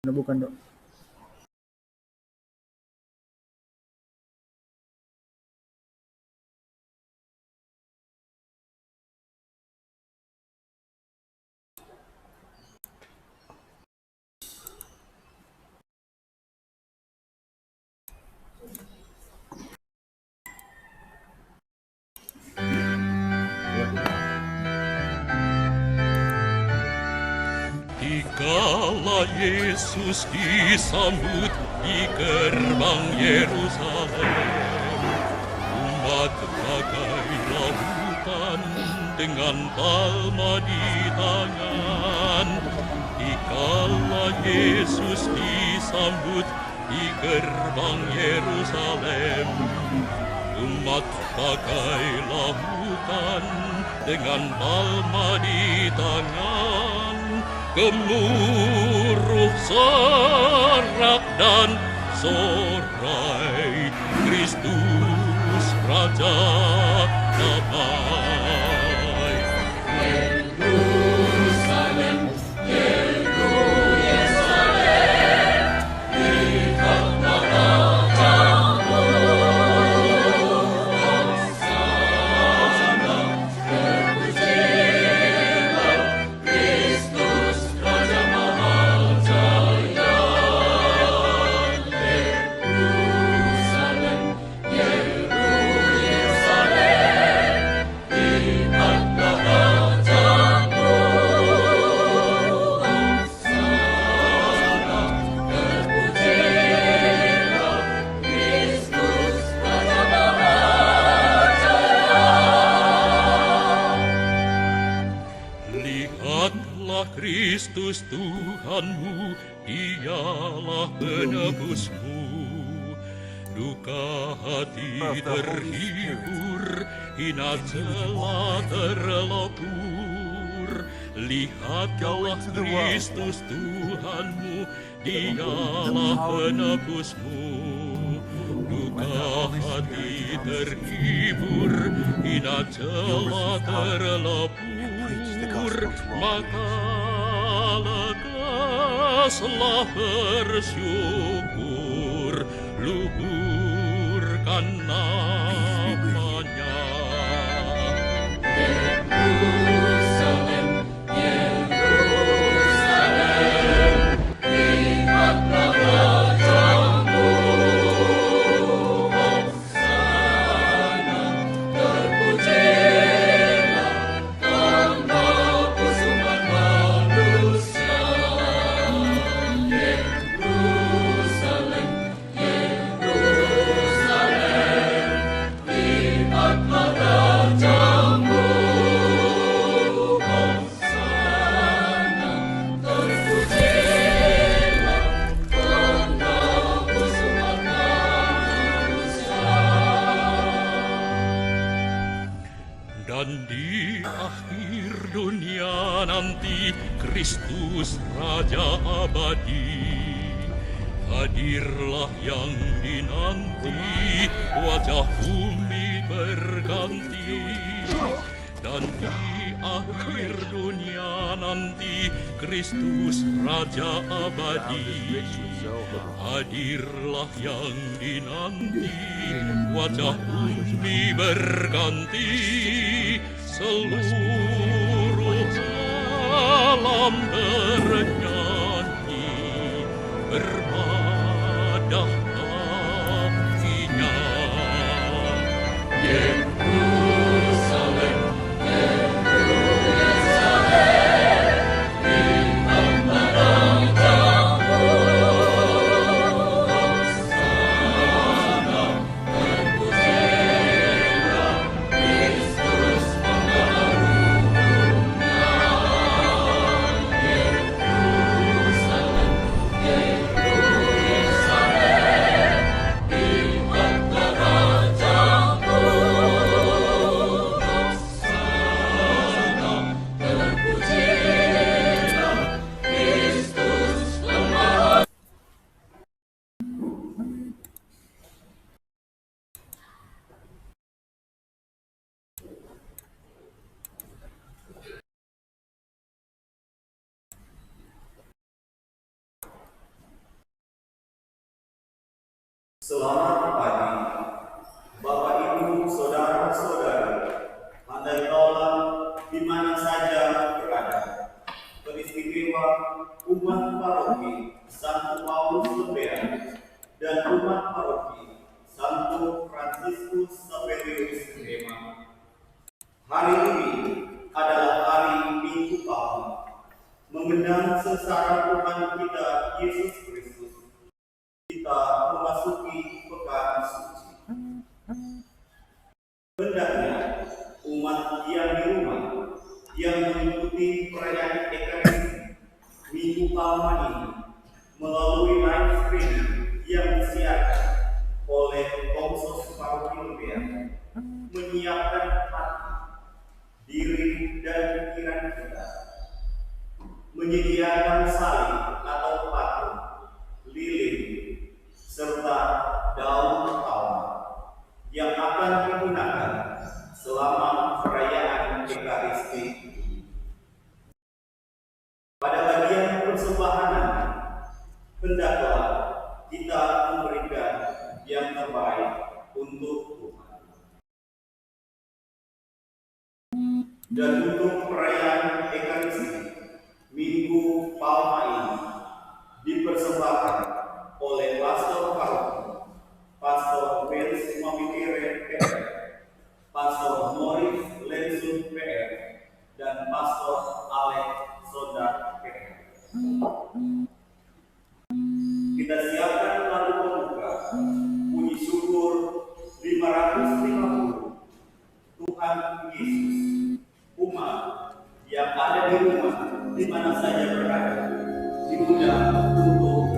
Bukan dok. Dikala Yesus disambut di gerbang Yerusalem, umat bagai lautan dengan palma di tangan. Dikala Yesus disambut di gerbang Yerusalem, umat bagai lautan dengan palma di tangan. Gemuruh sorak dan sorai, Kristus Raja damai. Yerusalem, Yerusalem, lihatlah rajamu. Hosana, terpujilah Kristus Raja Mahajaya. Yerusalem, Yerusalem, lihatlah rajamu. Hosana, terpujilah Kristus Raja Mahajaya. Lihatlah Kristus Tuhanmu, Dialah penebusmu. Duka hati terhibur, hina celah terlebur. Lihatlah Kristus Tuhanmu, Dialah penebusmu. Duka hati terhibur, hina celah terlebur. Maka lekaslah bersyukur, luhurkan namanya. Yerusalem, Yerusalem, lihatlah rajamu. Hosana, terpujilah tanda pusukan manusia. Yerusalem, Yerusalem, lihatlah rajamu. Hosana, terpujilah tanda pusukan manusia. Dan di akhir dunia nanti, Kristus Raja abadi. Hadirlah yang dinanti, wajah bumi berganti. Dan di akhir dunia nanti, Kristus Raja abadi. Hadirlah yang dinanti, wajah bumi berganti. Seluruh alam bernyanyi, bermadah kakinya. Yerusalem, Yerusalem, lihatlah rajamu. Hosana, terpujilah Kristus Pengaruhnya. Yerusalem, Yerusalem, Selamat pagi, Bapak Ibu, Saudara-saudari, handai taulah di mana saja berada. Beristimewa umat paroki Santo Paulus Lebean dan umat paroki Santo Fransiskus Saverius Rema. Hari ini adalah hari Minggu Palma, mengenang sengsara Tuhan kita Yesus Kristus. Kita memasuki pekan suci. Hendaknya umat yang di rumah yang mengikuti perayaan Ekaristi Minggu Palma ini melalui live streaming yang disiarkan oleh Komsos Paroki Lebean menyiapkan hati, diri dan pikiran kita, menyediakan salib atau patung, lilin, serta daun palma yang akan digunakan selama perayaan Ekaristi. Pada bagian persembahan hendaklah kita memberikan yang terbaik untuk Tuhan. Dan untuk perayaan Ekaristi Minggu Palma ini dipersembahkan oleh Pastor Paroki, Pastor Pels Mamikere PR, Pastor Morris Lensun PR, dan Pastor Alex Sonda PR. Kita siapkan lagu pembuka puji syukur 550 Tuhan Yesus. Umat yang ada di rumah di mana saja berada diundang untuk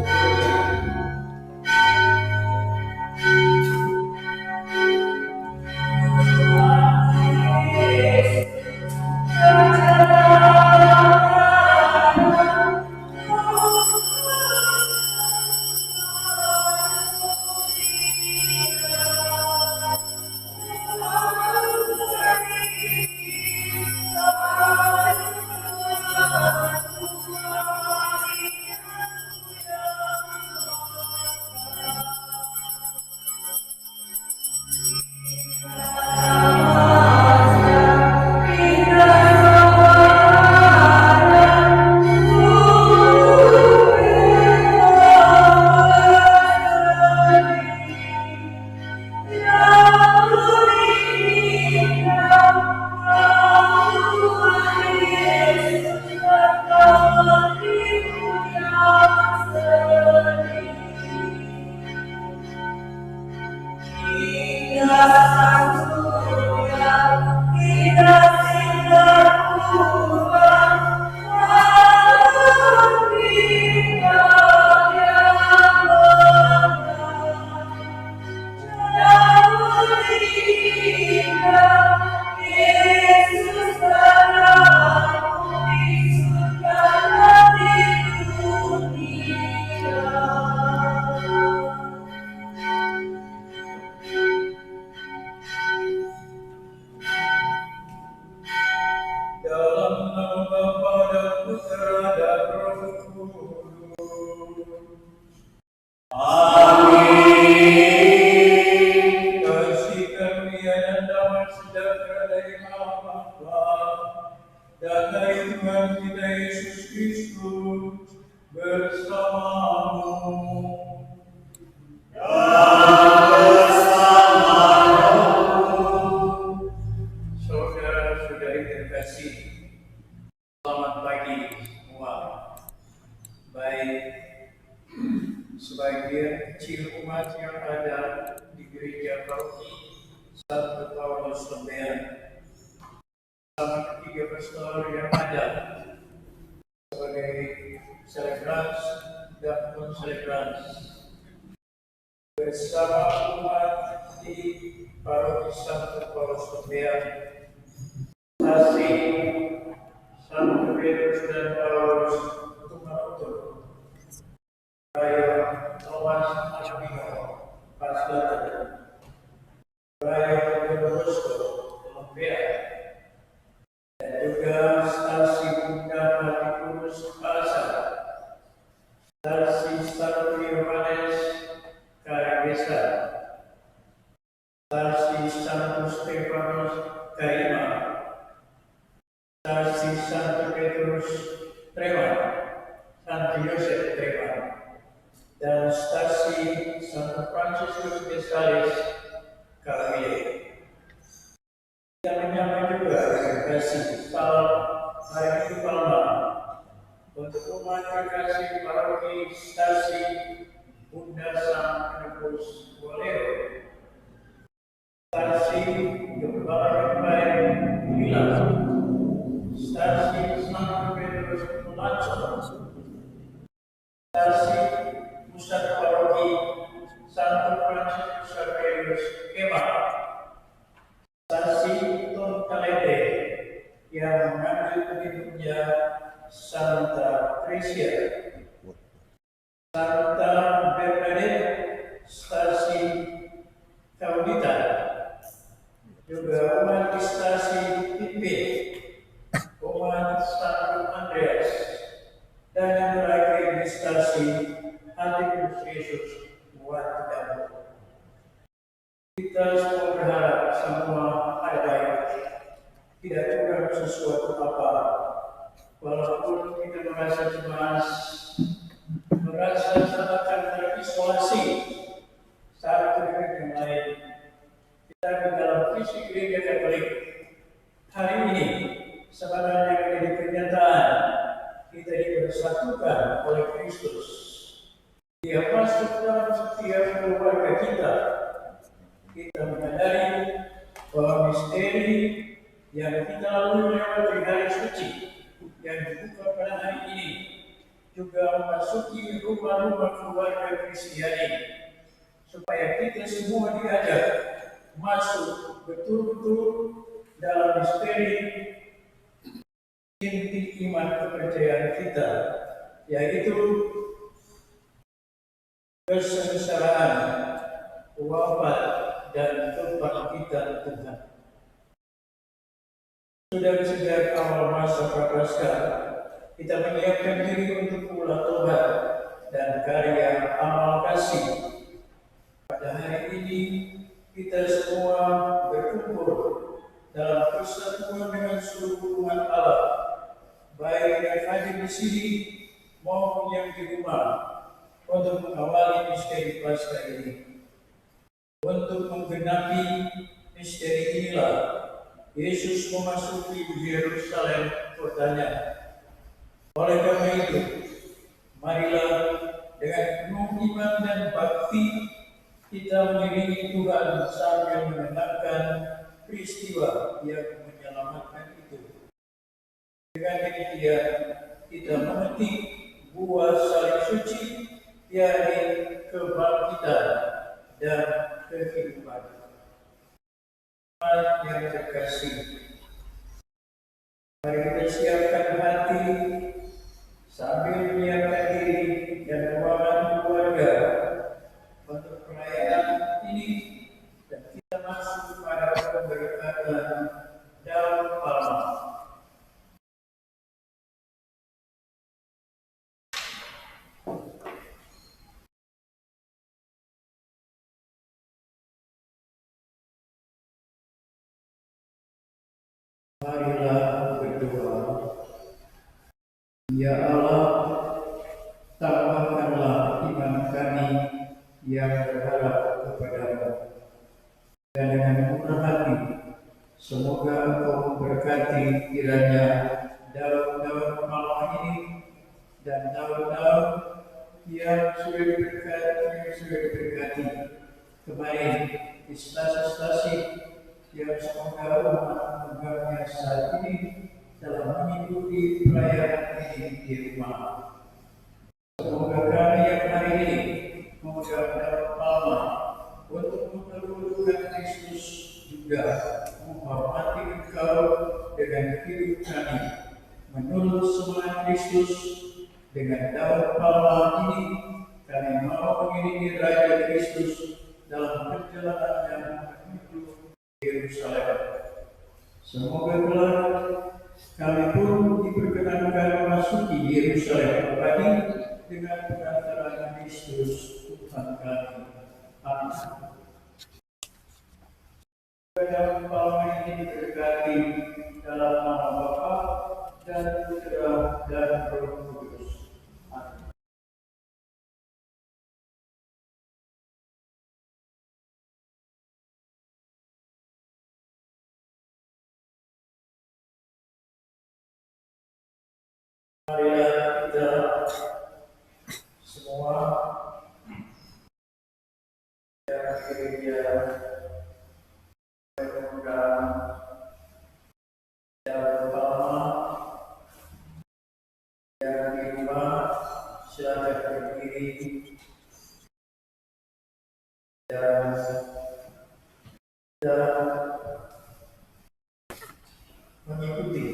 sebagian kecil umat yang ada di gereja paroki Santo Paulus Lebean, sama ketiga pastor yang ada sebagai selebrans dan non-selebrans, bersama umat di paroki Santo Paulus Lebean, Asih, Santo Petrus dan Paulus Tumarutur, Raya Thomas Albino, Pastor Raya Petrosto, Lebean, dan juga stasi Bunda Matikus Pasar, stasi Santo Yohanes Karangesa, Santo Petrus Treman, Santo Yosef Treman, dan stasi Santo Franciscus de Sales Calvillo. Kita menyapa juga terima kasih salam hari Minggu Palma untuk umat terkasih paroki stasi Bunda Sang Penebus Bolero, stasi Gembala yang baik Bilang, stasi Santo Petrus Melancong, stasi Pusat Paroki Santo Franciscus Xavierus Kemah, stasi Ton Kalete yang mengambil pengikutnya Santa Tricia, Santa Bernadette, stasi Kaudita, juga umat di stasi Tipe, umat Santo Andreas, dan yang terakhir di stasi Antikrus Yesus buat dan kita semua berharap semua ada baik, tidak kurang sesuatu apa, walaupun kita merasa cemas, merasa akan terisolasi satu dengan yang lain. Kita di dalam visi gereja Katolik hari ini sebenarnya menjadi kenyataan kita dipersatukan oleh Kristus. Dia masuk dalam setiap keluarga kita. Kita menyadari bahwa misteri yang kita lalui lewat hari suci yang dibuka pada hari ini juga memasuki rumah-rumah keluarga Kristiani, supaya kita semua diajak masuk betul-betul dalam misteri inti iman kepercayaan kita, yaitu kesengsaraan, wafat, dan kebangkitan Tuhan. Sudah sejak awal masa Prapaskah, kita menyiapkan diri untuk ulah tobat dan karya amal kasih. Pada hari ini, kita semua berkumpul dalam persatuan dengan seluruh umat Allah, baik yang hadir di sini maupun yang di rumah, untuk mengawali misteri Paskah ini. Untuk menggenapi misteri inilah Yesus memasuki Yerusalem kotanya. Oleh karena itu, marilah dengan penuh iman dan bakti kita mengiringi Tuhan sambil mengenangkan peristiwa yang menyelamatkan itu. Dengan demikian, kita memetik buah salib suci, yakni kebangkitan dan kehidupan. Yang terkasih, mari kita siapkan hati sambil menyiapkan diri dan ruangan keluarga untuk perayaan ini, dan kita masuk pada pemberkatan daun palma. Marilah berdoa. Ya Allah, tambahkanlah iman kami yang berharap kepadamu, dan dengan murah hati semoga Engkau memberkati kiranya daun-daun palma ini dan daun-daun yang sudah diberkati kemarin di stasi-stasi, yang semoga umat menganggapnya saat ini dalam mengikuti perayaan ini di rumah. Semoga kami yang hari ini memegang daun palma untuk memperlukan Kristus juga menghormati Engkau dengan hidup kami menurut semangat Kristus. Dengan daun palma ini kami mau mengiringi Raja Kristus dalam perjalanannya menuju Yerusalem. Semoga kelak kami pun diperkenankan memasuki Yerusalem abadi dengan perantaraan Kristus Tuhan kami. Amin. Daun palma ini diberkati dalam nama Bapa Putra, dan Roh Kudus. Amin. Marilah kita semua yang gereja berpegang dan bersama yang di rumah silakan berdiri dan kita mengikuti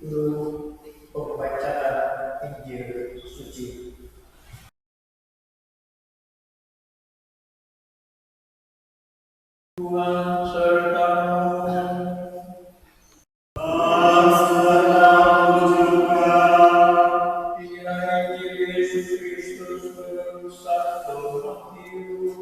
dulu pembacaan Injil suci. Tuhan sertamu. Inilah Injil Yesus Kristus menurut Santo Matius.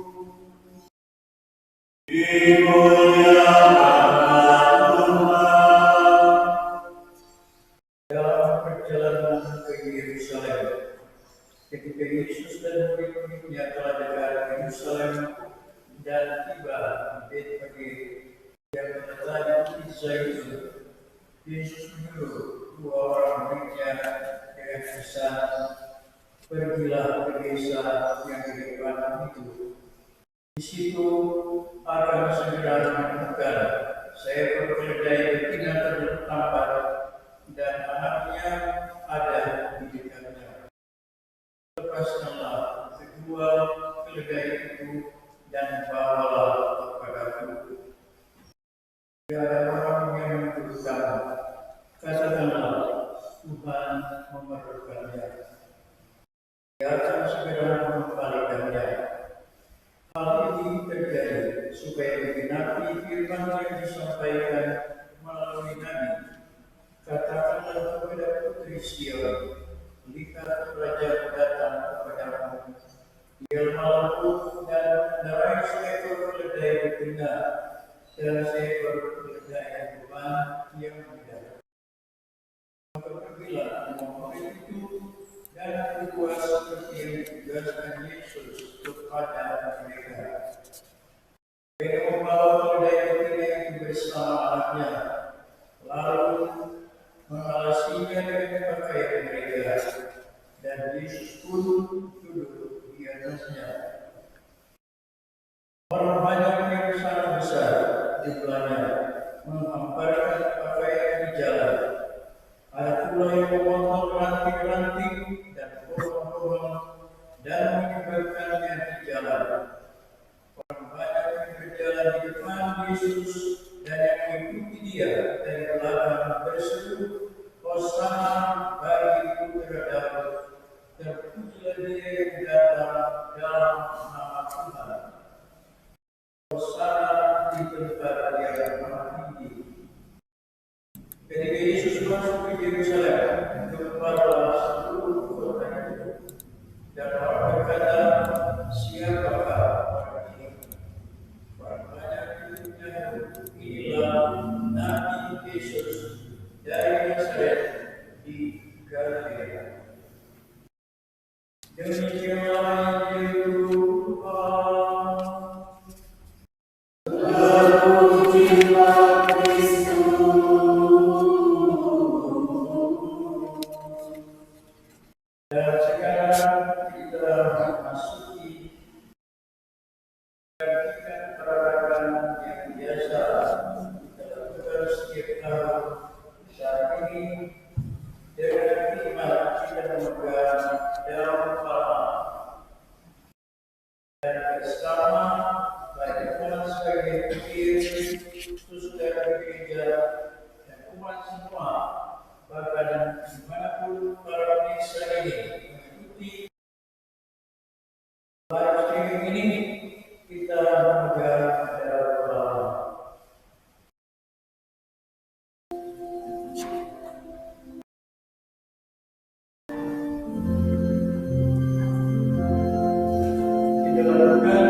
Dalam perjalanan ke Yerusalem, ketika Yesus dan murid-muridnya telah dekat Yerusalem dan tiba di Betfage yang menetap di Zaitun, Yesus menyuruh dua orang muridnya dengan pesan, "Pergilah ke desa yang di depan itu. Di situ akan segera menemukan seekor keledai betina terdampar dan anaknya ada di dekatnya. Lepaskanlah kedua keledai itu dan bawalah kepadaku. Jika ada orang yang menuduh kamu, katakanlah Tuhan memerlukannya. Dia akan segera mengembalikannya." Hal ini terjadi supaya digenapi firman yang disampaikan melalui Nabi. "Katakanlah kepada putri Sion, lihat Raja datang kepadamu. Dia malam dan mengendarai seekor keledai betina dan seekor keledai beban yang muda." Maka pergilah murid itu dan berbuat seperti yang ditugaskan Yesus kepada mereka. Mereka membawa keledai betina itu bersama anaknya, lalu mengalasinya dengan pakaian mereka, dan Yesus pun duduk di atasnya. Orang banyak yang sangat besar jumlahnya menghamparkan pakaian di jalan. Ada pula yang memotong ranting-ranting dan pohon-pohon dan menyebarkannya di jalan. Orang banyak yang berjalan di depan Yesus dan yang mengikuti dia dari belakang berseru, "Hosana bagi Putra Daud, terpujilah dia yang datang dalam nama Tuhan. Hosana di tempat yang maha tinggi." Ketika Yesus masuk ke Yerusalem, kepada seluruh kota itu, dan orang berkata, "Siapakah orang ini?" Orang banyak itu menjawab, "Inilah Nabi Yesus dari Nazaret di Galilea." Demikianlah Injil Tuhan. Terpujilah dan sekarang kita memasuki perayaan yang biasa kita lakukan setiap tahun. Saat ini dengan khidmat kita memegang daun palma dan bersama baik umat sebagai kecil, suster gereja dan umat semua, bahkan dimanapun para desa ini mengikuti live streaming ini, kita memegang daun palma. Kita lakukan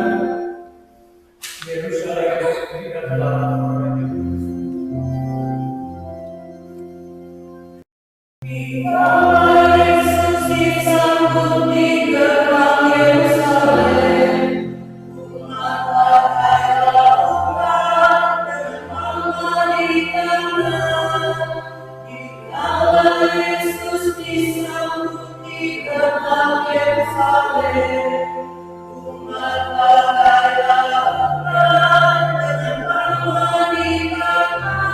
Yerusalem di dalam Yesus disambut di gerbang Yerusalem, umat pakailah umat dermawan di tanah. Dikala Yesus disambut di gerbang Yerusalem, umat pakailah umat dermawan di tanah.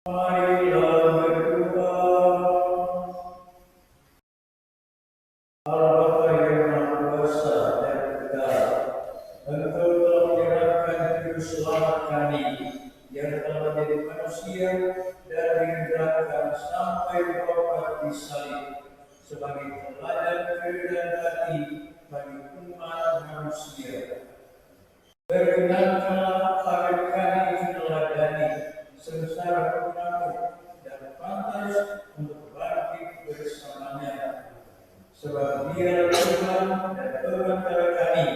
Marilah berdoa. Allah Bapa yang Maha Kuasa dan Tegak, Engkau telah menyerahkan juru selamat kami yang telah menjadi manusia dan dihendakkan sampai wafat di salib sebagai teladan kerendahan hati bagi umat manusia. Berkenankanlah agar kami meneladani sengsara pengamuk dan pantas untuk bangkit bersamanya. Sebab Dia Tuhan dan Perantara kami,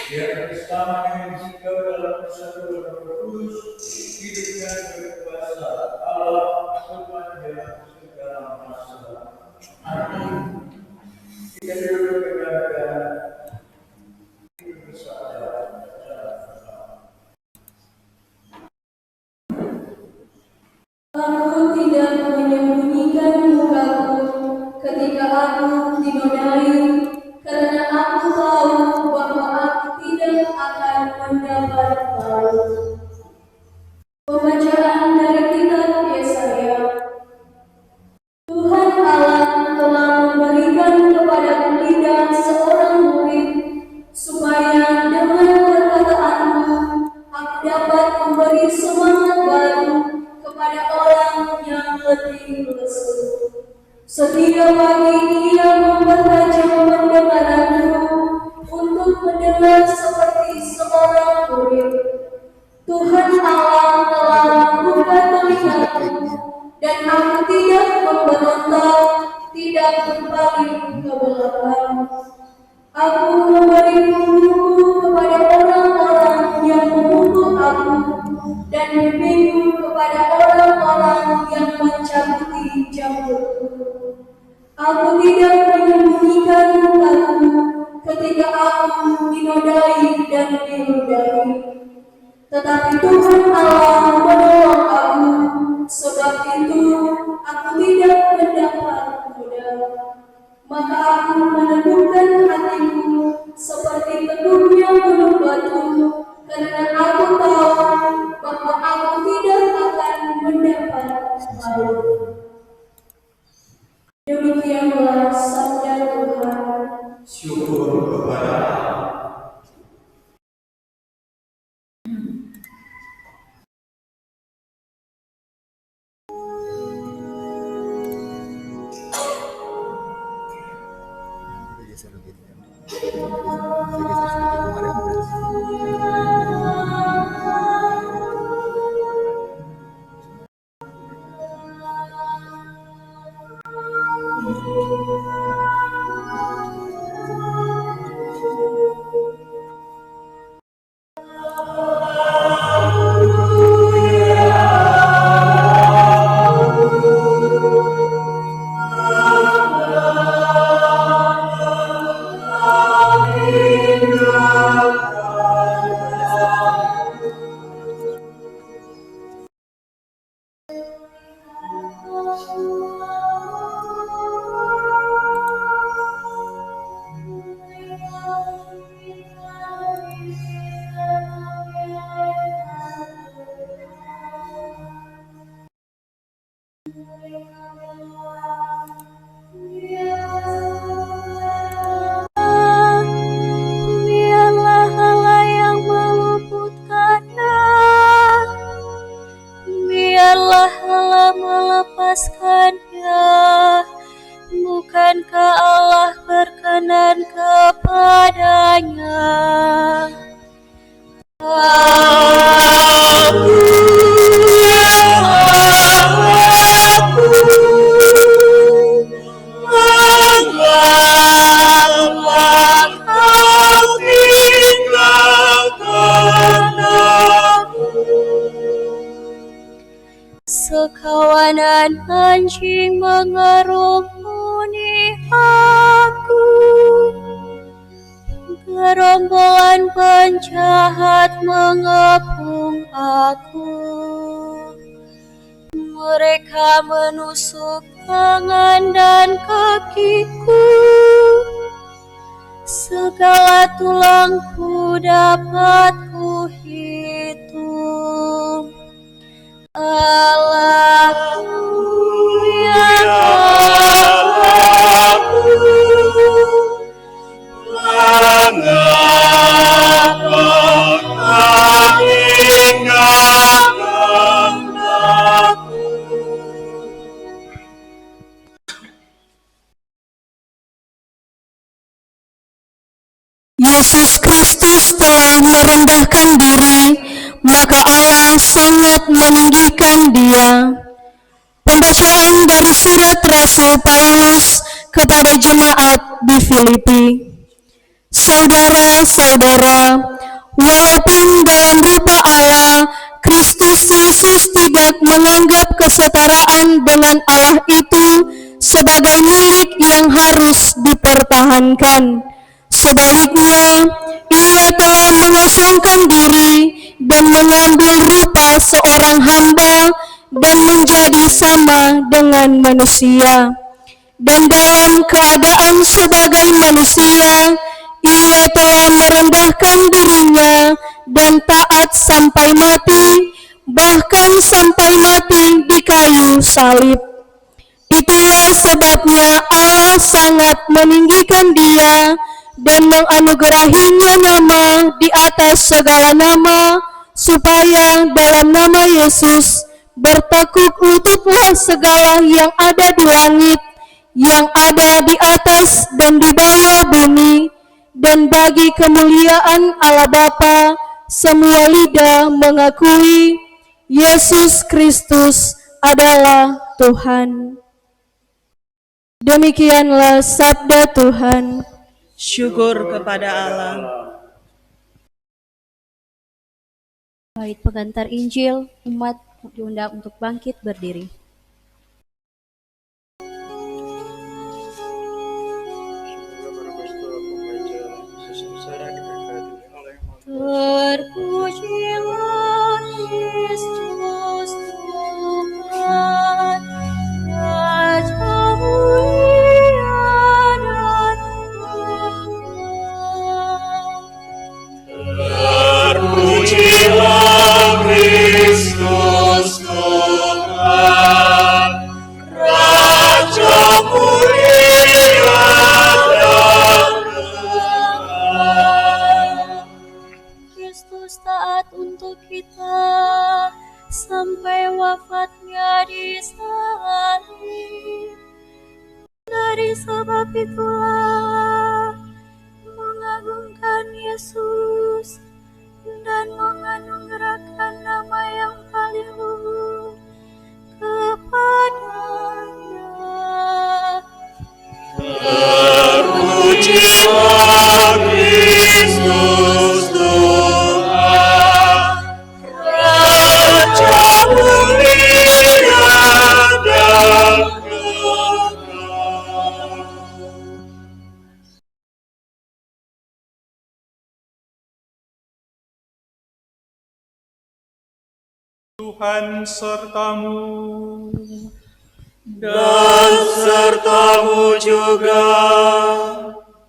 Dia bersama dengan Engkau dalam persatuan Roh Kudus, hidup dan berkuasa Allah sepanjang segala masa. Amin. Kita duduk dengarkan hidup bersama. Aku tidak menyembunyikan mukaku ketika aku dinodai, karena aku tahu bahwa aku tidak akan mendapat maut. Pembacaan dari kitab Yesaya. Tuhan Allah telah memberikan kepadaku lidah seorang murid, supaya dengan perkataanmu aku dapat memberi semangat baru kepada orang yang letih lesu. Setiap pagi ia mempertajam pendengaranku untuk mendengar seperti seorang murid. Tuhan Allah telah membuka telingaku, dan aku tidak memberontak, tidak berbalik ke belakang. Aku memberi punggungku kepada orang-orang yang memukul aku, dan pipiku kepada orang-orang yang mencabuti jambutku. Aku tidak menyembunyikan mukaku ketika aku dinodai dan diludahi. Tetapi Tuhan Allah menolong aku, sebab itu aku tidak mendapat noda. Maka aku meneguhkan hatiku seperti teguhnya gunung batu, karena aku tahu bahwa aku tidak akan mendapat maut. Demikianlah sabda Tuhan. Syukur kepada Allah. Biarlah Allah yang meluputkannya, biarlah Allah melepaskannya. Bukankah Allah berkenan kepadanya? Sekawanan anjing mengerumuni aku, gerombolan penjahat mengepung aku. Mereka menusuk tangan dan kakiku, segala tulangku dapat kuhitung. Allah sangat meninggikan Dia. Pembacaan dari surat Rasul Paulus kepada jemaat di Filipi. Saudara-saudara, walaupun dalam rupa Allah, Kristus Yesus tidak menganggap kesetaraan dengan Allah itu sebagai milik yang harus dipertahankan. Sebaliknya, Ia telah mengosongkan diri dan mengambil rupa seorang hamba dan menjadi sama dengan manusia. Dan dalam keadaan sebagai manusia, Ia telah merendahkan dirinya dan taat sampai mati, bahkan sampai mati di kayu salib. Itulah sebabnya Allah sangat meninggikan Dia dan menganugerahinya nama di atas segala nama, supaya dalam nama Yesus bertekuk lututlah segala yang ada di langit, yang ada di atas dan di bawah bumi, dan bagi kemuliaan Allah Bapa, semua lidah mengakui Yesus Kristus adalah Tuhan. Demikianlah sabda Tuhan. Syukur kepada Allah. Baik, pengantar Injil, umat diundang untuk bangkit berdiri. Terpujilah Kristus Tuhan, Raja mulia dan kekal. Terpujilah Kristus Tuhan, Raja mulia dan kekal. Kristus taat untuk kita sampai wafatnya di salib. Dari sebab itulah mengagungkan Yesus dan menganugerahkan nama yang paling luhur kepadanya. Terpujilah Kristus Tuhan, Raja mulia dan kekal. Tuhan sertamu. Dan sertamu juga.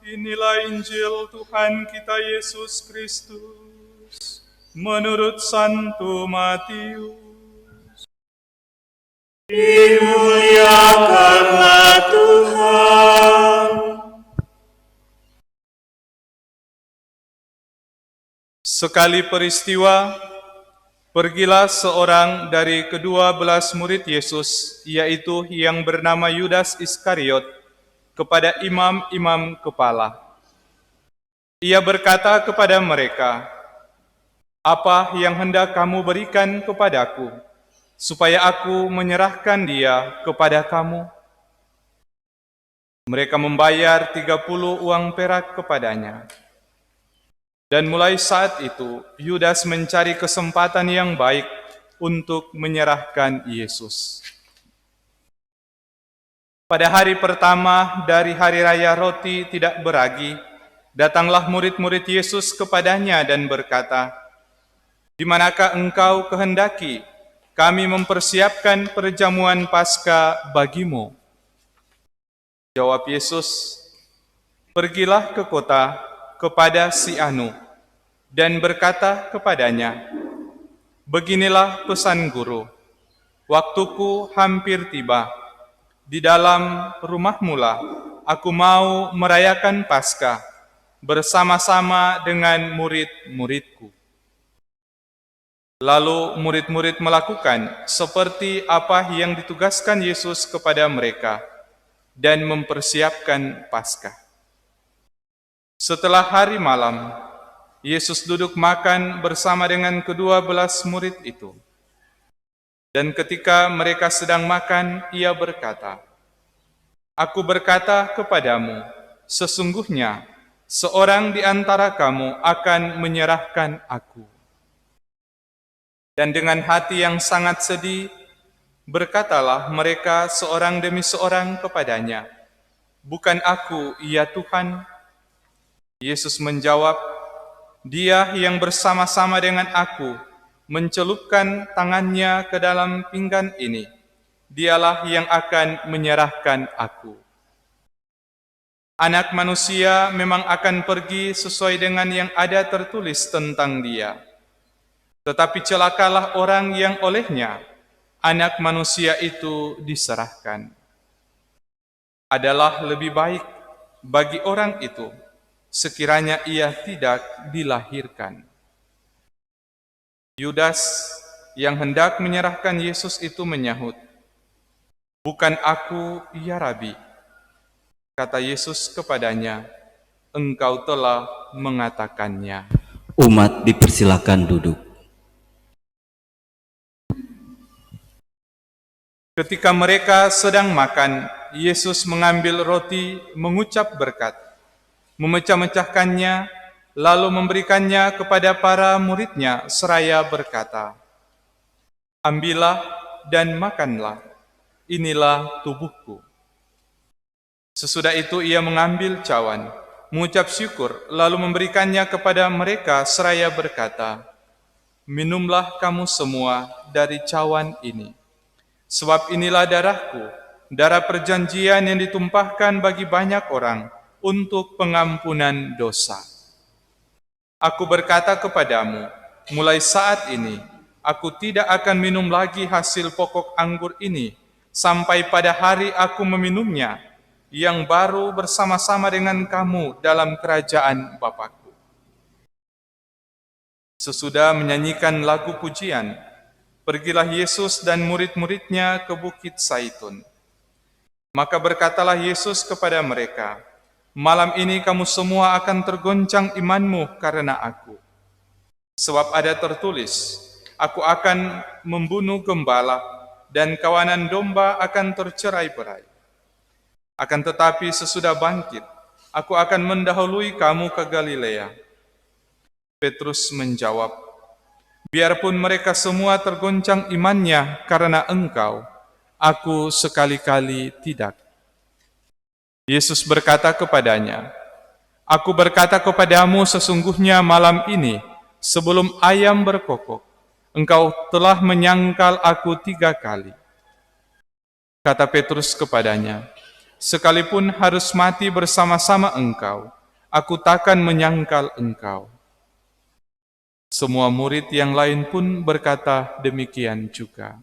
Inilah Injil Tuhan kita Yesus Kristus menurut Santo Matius. Dimuliakanlah Tuhan. Sekali peristiwa, pergilah seorang dari ke-12 murid Yesus, yaitu yang bernama Yudas Iskariot, kepada imam-imam kepala. Ia berkata kepada mereka, "Apa yang hendak kamu berikan kepadaku, supaya aku menyerahkan dia kepada kamu?" Mereka membayar 30 uang perak kepadanya. Dan mulai saat itu, Yudas mencari kesempatan yang baik untuk menyerahkan Yesus. Pada hari pertama dari hari raya roti tidak beragi, datanglah murid-murid Yesus kepadanya dan berkata, "Di manakah engkau kehendaki kami mempersiapkan perjamuan Paskah bagimu?" Jawab Yesus, "Pergilah ke kota kepada si Anu dan berkata kepadanya, 'Beginilah pesan guru, waktuku hampir tiba. Di dalam rumahmulah aku mau merayakan Paskah bersama-sama dengan murid-muridku.' Lalu murid-murid melakukan seperti apa yang ditugaskan Yesus kepada mereka dan mempersiapkan Paskah. Setelah hari malam, Yesus duduk makan bersama dengan ke-12 murid itu. Dan ketika mereka sedang makan, ia berkata, "Aku berkata kepadamu, sesungguhnya seorang di antara kamu akan menyerahkan aku." Dan dengan hati yang sangat sedih, berkatalah mereka seorang demi seorang kepadanya, "Bukan aku, ya Tuhan?" Yesus menjawab, "Dia yang bersama-sama dengan aku mencelupkan tangannya ke dalam pinggan ini, dialah yang akan menyerahkan aku. Anak manusia memang akan pergi sesuai dengan yang ada tertulis tentang dia. Tetapi celakalah orang yang olehnya anak manusia itu diserahkan. Adalah lebih baik bagi orang itu sekiranya ia tidak dilahirkan." Yudas yang hendak menyerahkan Yesus itu menyahut, "Bukan aku, ya Rabi." Kata Yesus kepadanya, "Engkau telah mengatakannya." Umat dipersilakan duduk. Ketika mereka sedang makan, Yesus mengambil roti, mengucap berkat, memecah-mecahkannya, lalu memberikannya kepada para murid-Nya seraya berkata, "Ambillah dan makanlah, inilah tubuhku." Sesudah itu ia mengambil cawan, mengucap syukur, lalu memberikannya kepada mereka seraya berkata, "Minumlah kamu semua dari cawan ini. Sebab inilah darahku, darah perjanjian yang ditumpahkan bagi banyak orang untuk pengampunan dosa. Aku berkata kepadamu, mulai saat ini, aku tidak akan minum lagi hasil pokok anggur ini, sampai pada hari aku meminumnya, yang baru bersama-sama dengan kamu dalam kerajaan Bapa-Ku." Sesudah menyanyikan lagu pujian, pergilah Yesus dan murid-murid-Nya ke Bukit Zaitun. Maka berkatalah Yesus kepada mereka, "Malam ini kamu semua akan tergoncang imanmu karena aku. Sebab ada tertulis, aku akan membunuh gembala dan kawanan domba akan tercerai-berai. Akan tetapi sesudah bangkit, aku akan mendahului kamu ke Galilea." Petrus menjawab, "Biarpun mereka semua tergoncang imannya karena Engkau, aku sekali-kali tidak." Yesus berkata kepadanya, "Aku berkata kepadamu sesungguhnya malam ini, sebelum ayam berkokok, engkau telah menyangkal aku 3 kali." Kata Petrus kepadanya, "Sekalipun harus mati bersama-sama engkau, aku takkan menyangkal engkau." Semua murid yang lain pun berkata demikian juga.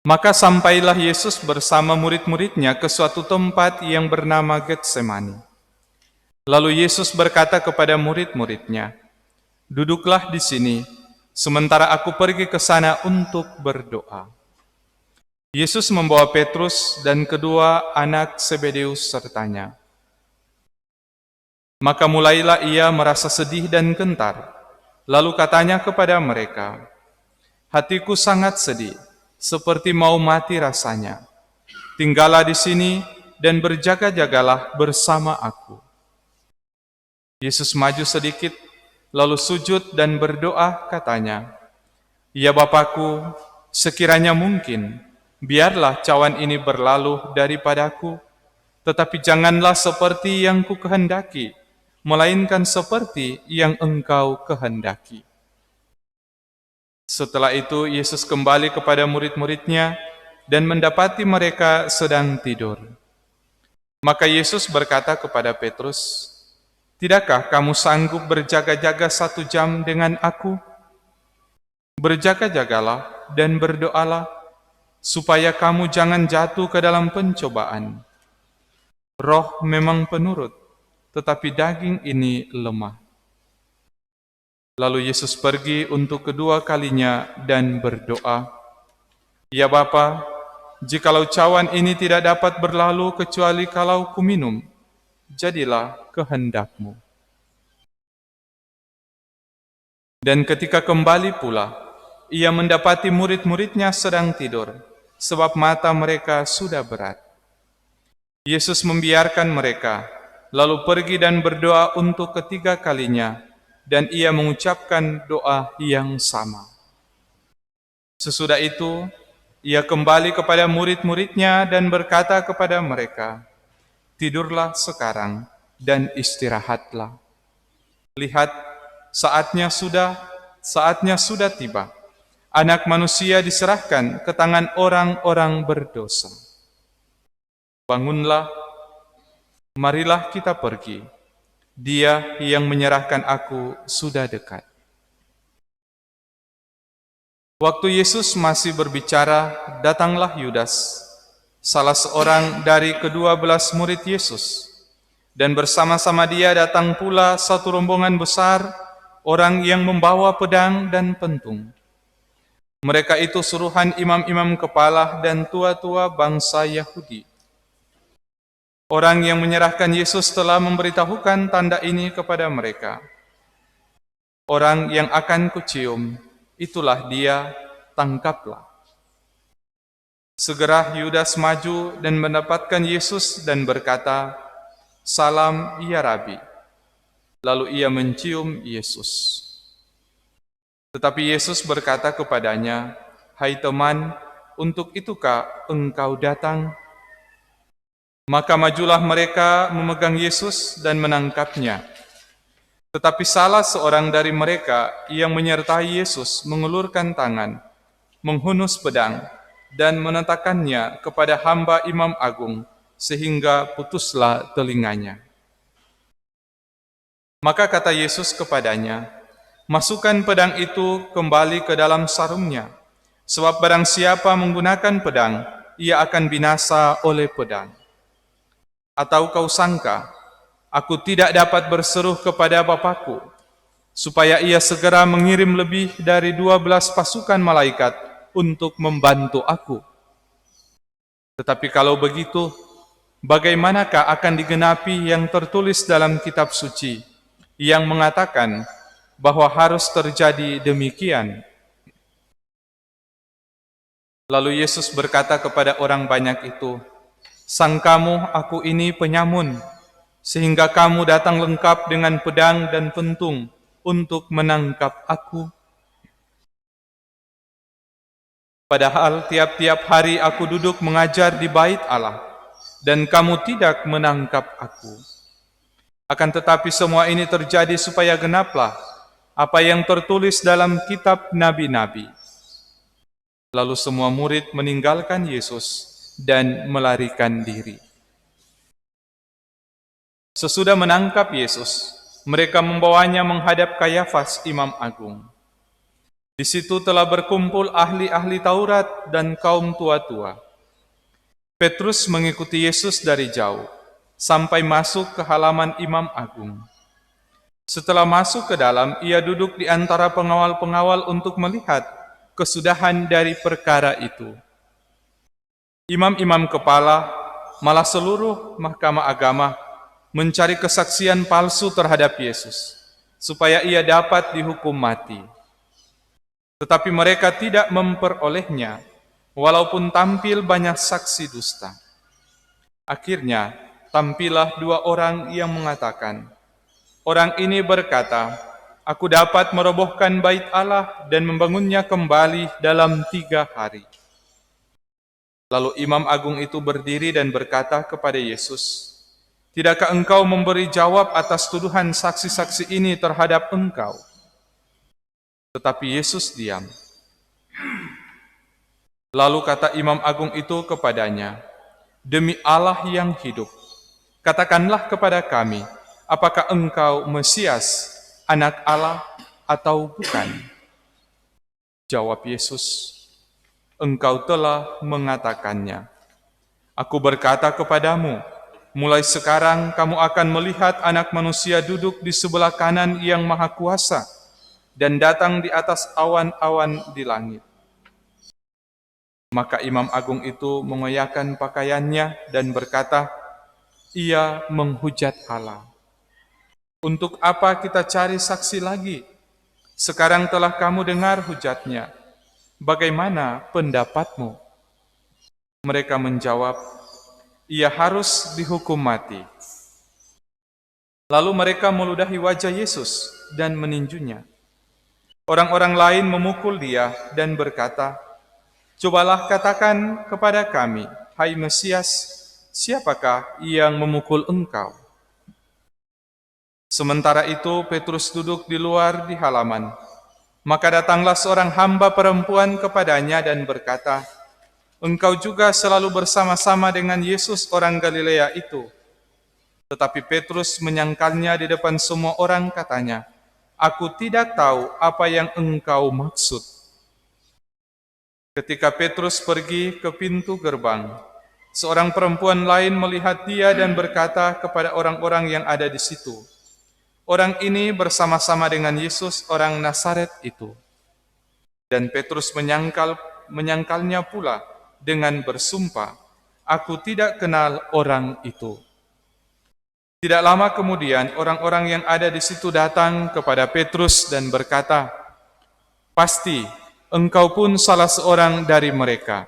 Maka sampailah Yesus bersama murid-murid-Nya ke suatu tempat yang bernama Getsemani. Lalu Yesus berkata kepada murid-murid-Nya, "Duduklah di sini, sementara aku pergi ke sana untuk berdoa." Yesus membawa Petrus dan kedua anak Zebedeus sertanya. Maka mulailah ia merasa sedih dan gentar. Lalu katanya kepada mereka, "Hatiku sangat sedih, seperti mau mati rasanya. Tinggallah di sini dan berjaga-jagalah bersama aku." Yesus maju sedikit, lalu sujud dan berdoa katanya, "Ya Bapa-Ku, sekiranya mungkin, biarlah cawan ini berlalu daripadaku, tetapi janganlah seperti yang ku kehendaki, melainkan seperti yang Engkau kehendaki." Setelah itu Yesus kembali kepada murid-murid-Nya dan mendapati mereka sedang tidur. Maka Yesus berkata kepada Petrus, "Tidakkah kamu sanggup berjaga-jaga 1 jam dengan aku? Berjaga-jagalah dan berdoalah, supaya kamu jangan jatuh ke dalam pencobaan. Roh memang penurut, tetapi daging ini lemah." Lalu Yesus pergi untuk kedua kalinya dan berdoa, "Ya Bapa, jikalau cawan ini tidak dapat berlalu kecuali kalau kuminum, jadilah kehendak-Mu." Dan ketika kembali pula, ia mendapati murid-muridnya sedang tidur, sebab mata mereka sudah berat. Yesus membiarkan mereka, lalu pergi dan berdoa untuk ketiga kalinya, dan ia mengucapkan doa yang sama. Sesudah itu, ia kembali kepada murid-muridnya dan berkata kepada mereka, "Tidurlah sekarang dan istirahatlah. Lihat, saatnya sudah tiba. Anak manusia diserahkan ke tangan orang-orang berdosa. Bangunlah, marilah kita pergi. Dia yang menyerahkan aku sudah dekat." Waktu Yesus masih berbicara, datanglah Yudas, salah seorang dari ke-12 murid Yesus. Dan bersama-sama dia datang pula satu rombongan besar, orang yang membawa pedang dan pentung. Mereka itu suruhan imam-imam kepala dan tua-tua bangsa Yahudi. Orang yang menyerahkan Yesus telah memberitahukan tanda ini kepada mereka. "Orang yang akan kucium, itulah dia, tangkaplah." Segera Yudas maju dan mendapatkan Yesus dan berkata, "Salam ya Rabi." Lalu ia mencium Yesus. Tetapi Yesus berkata kepadanya, "Hai teman, untuk itukah engkau datang?" Maka majulah mereka memegang Yesus dan menangkapnya. Tetapi salah seorang dari mereka yang menyertai Yesus mengulurkan tangan, menghunus pedang, dan menentakannya kepada hamba imam agung, sehingga putuslah telinganya. Maka kata Yesus kepadanya, "Masukkan pedang itu kembali ke dalam sarungnya, sebab barang siapa menggunakan pedang, ia akan binasa oleh pedang. Atau kau sangka, aku tidak dapat berseru kepada Bapakku, supaya ia segera mengirim lebih dari 12 pasukan malaikat untuk membantu aku? Tetapi kalau begitu, bagaimanakah akan digenapi yang tertulis dalam kitab suci, yang mengatakan bahwa harus terjadi demikian?" Lalu Yesus berkata kepada orang banyak itu, "Sangkamu aku ini penyamun, sehingga kamu datang lengkap dengan pedang dan pentung untuk menangkap aku? Padahal tiap-tiap hari aku duduk mengajar di bait Allah, dan kamu tidak menangkap aku. Akan tetapi semua ini terjadi supaya genaplah apa yang tertulis dalam kitab nabi-nabi." Lalu semua murid meninggalkan Yesus dan melarikan diri. Sesudah menangkap Yesus, mereka membawanya menghadap Kayafas, imam agung. Di situ telah berkumpul ahli-ahli Taurat dan kaum tua-tua. Petrus mengikuti Yesus dari jauh, sampai masuk ke halaman imam agung. Setelah masuk ke dalam, ia duduk di antara pengawal-pengawal untuk melihat kesudahan dari perkara itu. Imam-imam kepala, malah seluruh mahkamah agama, mencari kesaksian palsu terhadap Yesus, supaya ia dapat dihukum mati. Tetapi mereka tidak memperolehnya, walaupun tampil banyak saksi dusta. Akhirnya, tampillah 2 orang yang mengatakan, "Orang ini berkata, aku dapat merobohkan bait Allah dan membangunnya kembali dalam 3 hari." Lalu imam agung itu berdiri dan berkata kepada Yesus, "Tidakkah engkau memberi jawab atas tuduhan saksi-saksi ini terhadap engkau?" Tetapi Yesus diam. Lalu kata imam agung itu kepadanya, "Demi Allah yang hidup, katakanlah kepada kami, apakah engkau Mesias, Anak Allah, atau bukan?" Jawab Yesus, "Engkau telah mengatakannya. Aku berkata kepadamu, mulai sekarang kamu akan melihat Anak Manusia duduk di sebelah kanan Yang Maha Kuasa dan datang di atas awan-awan di langit." Maka imam agung itu mengoyakkan pakaiannya dan berkata, "Ia menghujat Allah. Untuk apa kita cari saksi lagi? Sekarang telah kamu dengar hujatnya. Bagaimana pendapatmu?" Mereka menjawab, "Ia harus dihukum mati." Lalu mereka meludahi wajah Yesus dan meninjunya. Orang-orang lain memukul dia dan berkata, "Cobalah katakan kepada kami, hai Mesias, siapakah yang memukul engkau?" Sementara itu Petrus duduk di luar di halaman. Maka datanglah seorang hamba perempuan kepadanya dan berkata, "Engkau juga selalu bersama-sama dengan Yesus orang Galilea itu." Tetapi Petrus menyangkalnya di depan semua orang, katanya, "Aku tidak tahu apa yang engkau maksud." Ketika Petrus pergi ke pintu gerbang, seorang perempuan lain melihat dia dan berkata kepada orang-orang yang ada di situ, "Orang ini bersama-sama dengan Yesus orang Nazaret itu." Dan Petrus menyangkalnya pula dengan bersumpah, "Aku tidak kenal orang itu." Tidak lama kemudian orang-orang yang ada di situ datang kepada Petrus dan berkata, "Pasti engkau pun salah seorang dari mereka.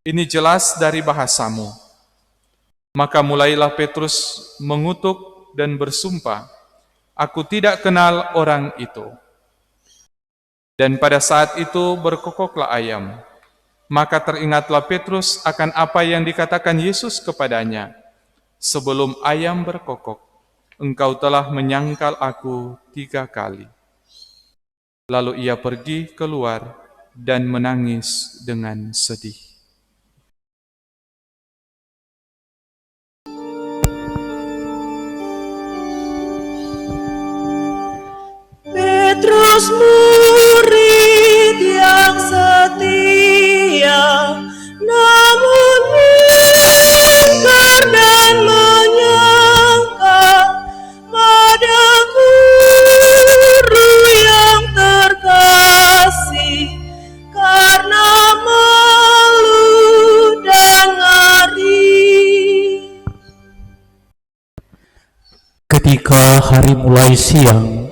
Ini jelas dari bahasamu." Maka mulailah Petrus mengutuk dan bersumpah, "Aku tidak kenal orang itu." Dan pada saat itu berkokoklah ayam. Maka teringatlah Petrus akan apa yang dikatakan Yesus kepadanya, "Sebelum ayam berkokok, engkau telah menyangkal aku 3 kali." Lalu ia pergi keluar dan menangis dengan sedih. Petrus murid yang setia, namun ingkar dan menyangka pada guru yang terkasih, karena malu dan ngari. Ketika hari mulai siang,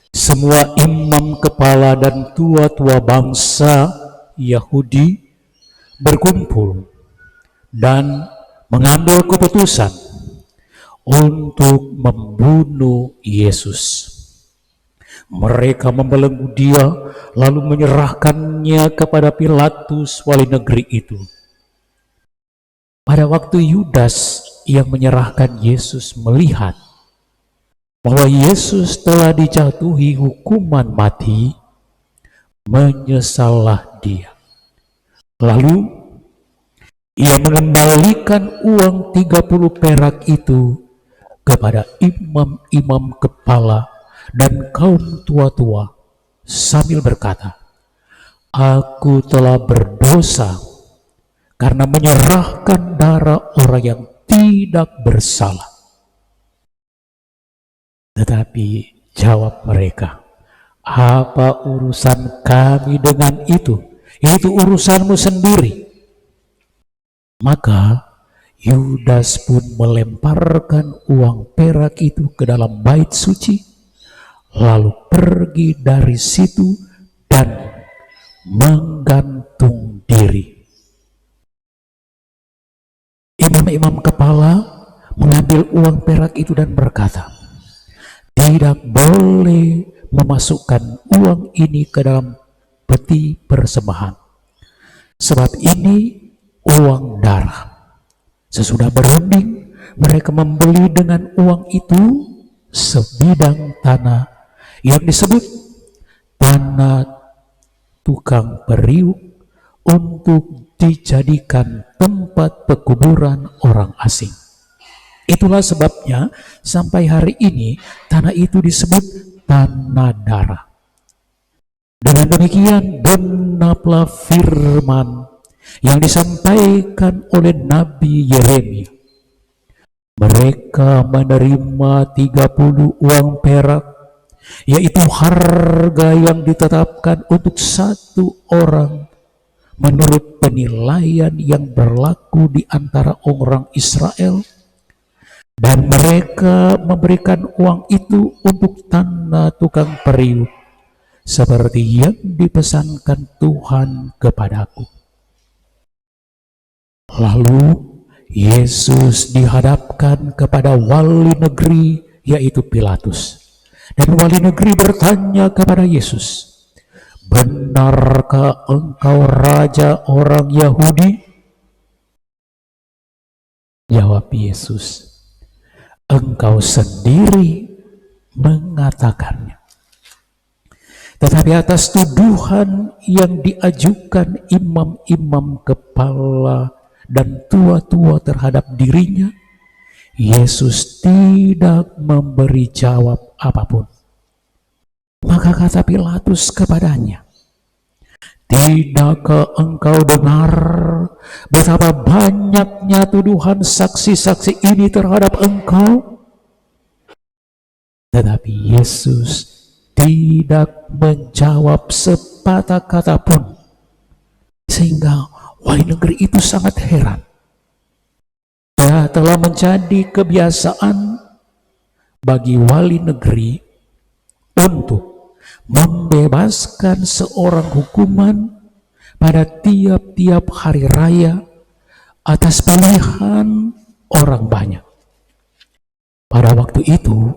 semua imam kepala dan tua-tua bangsa Yahudi berkumpul dan mengambil keputusan untuk membunuh Yesus. Mereka membelenggu dia lalu menyerahkannya kepada Pilatus, wali negeri itu. Pada waktu Yudas yang menyerahkan Yesus melihat bahwa Yesus telah dijatuhi hukuman mati, menyesallah dia. Lalu ia mengembalikan uang 30 perak itu kepada imam-imam kepala dan kaum tua-tua sambil berkata, "Aku telah berdosa karena menyerahkan darah orang yang tidak bersalah." Tetapi jawab mereka, "Apa urusan kami dengan itu? Itu urusanmu sendiri." Maka Yudas pun melemparkan uang perak itu ke dalam bait suci, lalu pergi dari situ dan menggantung diri. Imam-imam kepala mengambil uang perak itu dan berkata, "Tidak boleh memasukkan uang ini ke dalam peti persembahan, sebab ini uang darah." Sesudah berunding, mereka membeli dengan uang itu sebidang tanah yang disebut tanah tukang periuk untuk dijadikan tempat pekuburan orang asing. Itulah sebabnya sampai hari ini tanah itu disebut tanah darah. Dengan demikian genaplah firman yang disampaikan oleh Nabi Yeremia. Mereka menerima 30 uang perak, yaitu harga yang ditetapkan untuk satu orang menurut penilaian yang berlaku di antara orang Israel. Dan mereka memberikan uang itu untuk tanah tukang periuk seperti yang dipesankan Tuhan kepadaku. Lalu Yesus dihadapkan kepada wali negeri, yaitu Pilatus. Dan wali negeri bertanya kepada Yesus, "Benarkah engkau raja orang Yahudi?" Jawab Yesus, "Engkau sendiri mengatakannya." Tetapi atas tuduhan yang diajukan imam-imam kepala dan tua-tua terhadap dirinya, Yesus tidak memberi jawab apapun. Maka kata Pilatus kepadanya, "Tidakkah engkau dengar betapa banyaknya tuduhan saksi-saksi ini terhadap engkau?" Tetapi Yesus tidak menjawab sepatah kata pun, sehingga wali negeri itu sangat heran. Telah menjadi kebiasaan bagi wali negeri untuk membebaskan seorang hukuman pada tiap-tiap hari raya atas pilihan orang banyak. Pada waktu itu,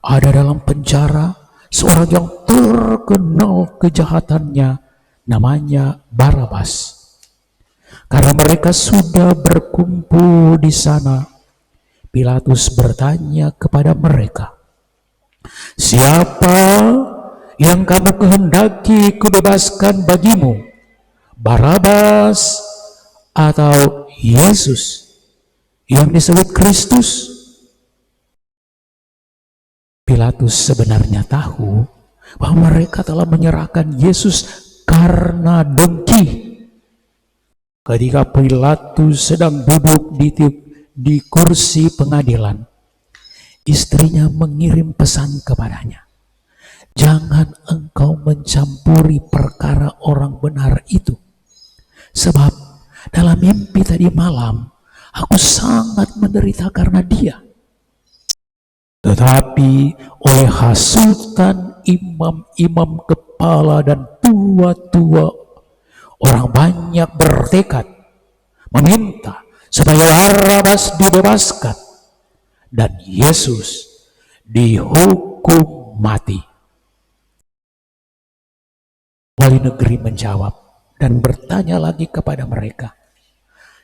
ada dalam penjara seorang yang terkenal kejahatannya, namanya Barabas. Karena mereka sudah berkumpul di sana, Pilatus bertanya kepada mereka, "Siapa yang kamu kehendaki kubebaskan bagimu, Barabas atau Yesus yang disebut Kristus?" Pilatus sebenarnya tahu bahwa mereka telah menyerahkan Yesus karena dengki. Ketika Pilatus sedang duduk di kursi pengadilan, istrinya mengirim pesan kepadanya, "Jangan engkau mencampuri perkara orang benar itu, sebab dalam mimpi tadi malam aku sangat menderita karena dia." Tetapi oleh hasutan imam-imam kepala dan tua-tua, orang banyak bertekad meminta supaya Barabas dibebaskan dan Yesus dihukum mati. Wali negeri menjawab dan bertanya lagi kepada mereka,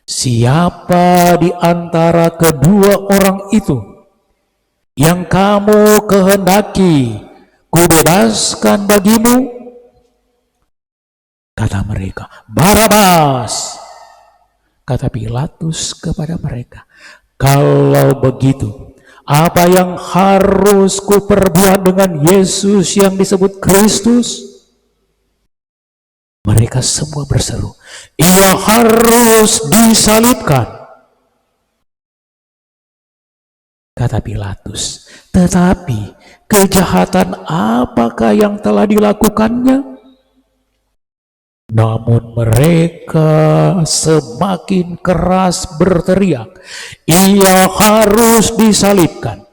"Siapa di antara kedua orang itu yang kamu kehendaki kubebaskan bagimu?" Kata mereka, "Barabas." Kata Pilatus kepada mereka, "Kalau begitu, apa yang harus kuperbuat dengan Yesus yang disebut Kristus?" Mereka semua berseru, "Ia harus disalibkan." Kata Pilatus, "Tetapi kejahatan apakah yang telah dilakukannya?" Namun mereka semakin keras berteriak, "Ia harus disalibkan."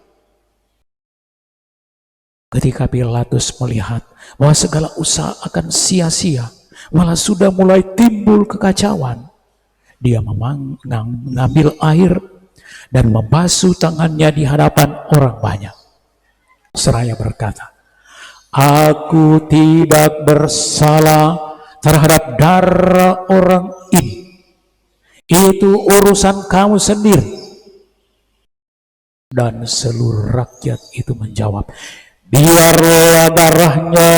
Ketika Pilatus melihat bahwa segala usaha akan sia-sia, malah sudah mulai timbul kekacauan, dia mengambil air dan membasuh tangannya di hadapan orang banyak, seraya berkata, "Aku tidak bersalah terhadap darah orang ini. Itu urusan kamu sendiri." Dan seluruh rakyat itu menjawab, "Biarlah darahnya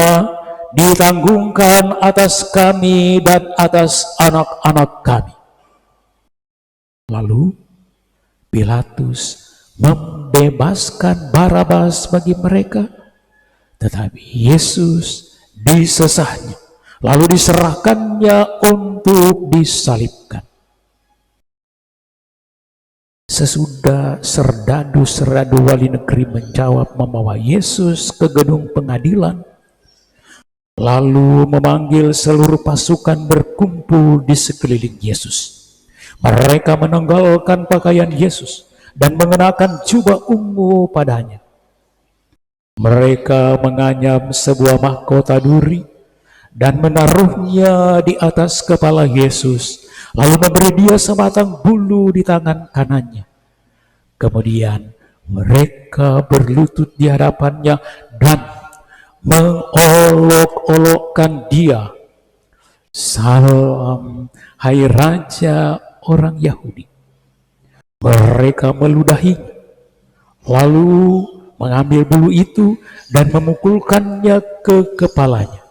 ditanggungan atas kami dan atas anak-anak kami." Lalu Pilatus membebaskan Barabas bagi mereka, tetapi Yesus disesahnya, lalu diserahkannya untuk disalibkan. Sesudah serdadu-serdadu wali negeri menjawab membawa Yesus ke gedung pengadilan, lalu memanggil seluruh pasukan berkumpul di sekeliling Yesus. Mereka menanggalkan pakaian Yesus dan mengenakan jubah ungu padanya. Mereka menganyam sebuah mahkota duri dan menaruhnya di atas kepala Yesus, lalu memberi dia sebatang bulu di tangan kanannya. Kemudian mereka berlutut di hadapannya dan mengolok-olokkan dia. "Salam, hai Raja orang Yahudi." Mereka meludahinya, lalu mengambil bulu itu dan memukulkannya ke kepalanya.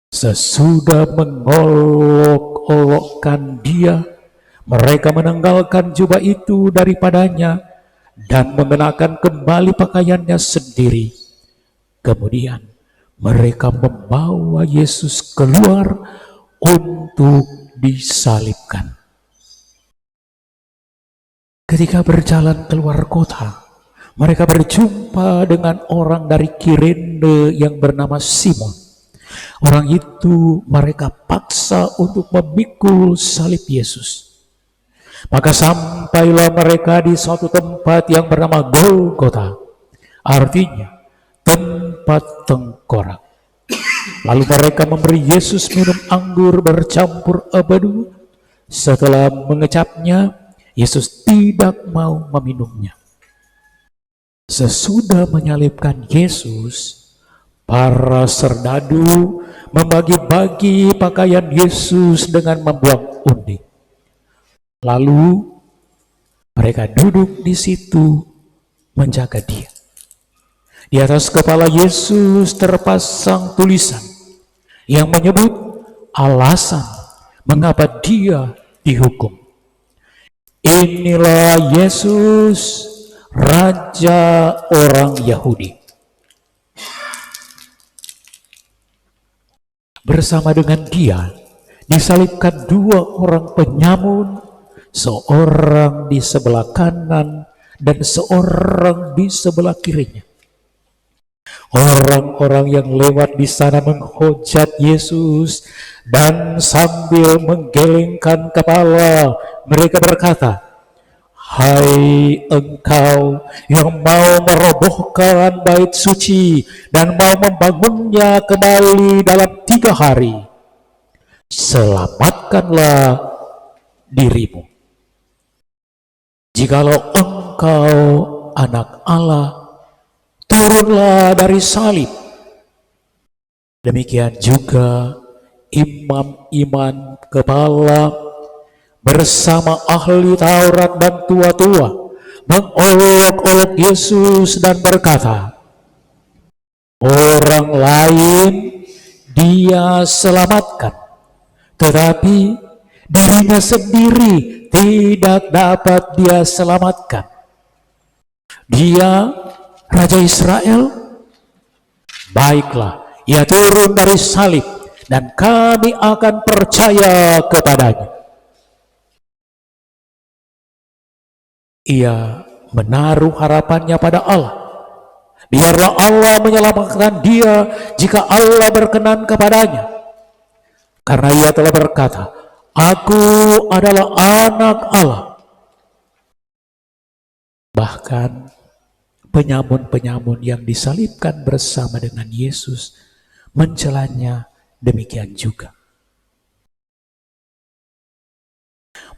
Sesudah mengolok-olokkan dia, mereka menanggalkan jubah itu daripadanya dan mengenakan kembali pakaiannya sendiri. Kemudian mereka membawa Yesus keluar untuk disalibkan. Ketika berjalan keluar kota, mereka berjumpa dengan orang dari Kirene yang bernama Simon. Orang itu mereka paksa untuk memikul salib Yesus. Maka sampailah mereka di suatu tempat yang bernama Golgota, artinya tempat tengkorak. Lalu mereka memberi Yesus minum anggur bercampur abu. Setelah mengecapnya, Yesus tidak mau meminumnya. Sesudah menyalibkan Yesus, para serdadu membagi-bagi pakaian Yesus dengan membuang undi. Lalu mereka duduk di situ menjaga dia. Di atas kepala Yesus terpasang tulisan yang menyebut alasan mengapa dia dihukum. "Inilah Yesus, Raja orang Yahudi." Bersama dengan dia disalibkan dua orang penyamun, seorang di sebelah kanan dan seorang di sebelah kirinya. Orang-orang yang lewat di sana menghujat Yesus dan sambil menggelengkan kepala mereka berkata, "Hai engkau yang mau merobohkan bait suci dan mau membangunnya kembali dalam 3 hari, selamatkanlah dirimu. Jikalau engkau anak Allah, turunlah dari salib." Demikian juga imam-imam kepala bersama ahli Taurat dan tua-tua mengolok-olok Yesus dan berkata, "Orang lain dia selamatkan, tetapi dirinya sendiri tidak dapat dia selamatkan. Dia Raja Israel? Baiklah, ia turun dari salib dan kami akan percaya kepadanya." Ia menaruh harapannya pada Allah. Biarlah Allah menyelamatkan dia jika Allah berkenan kepadanya. Karena ia telah berkata, "Aku adalah anak Allah." Bahkan penyamun-penyamun yang disalibkan bersama dengan Yesus mencelanya demikian juga.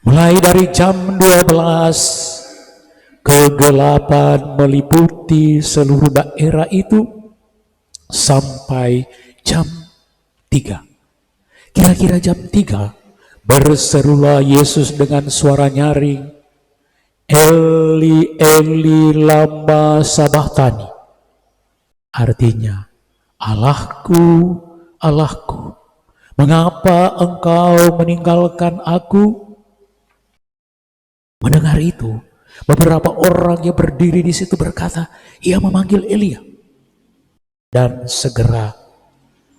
Mulai dari jam 12, kegelapan meliputi seluruh daerah itu sampai jam 3. Kira-kira jam 3, berserulah Yesus dengan suara nyaring, "Eli, Eli, lama sabachthani." Artinya, "Allahku, Allahku, mengapa engkau meninggalkan aku?" Mendengar itu, beberapa orang yang berdiri di situ berkata, "Ia memanggil Elia." Dan segera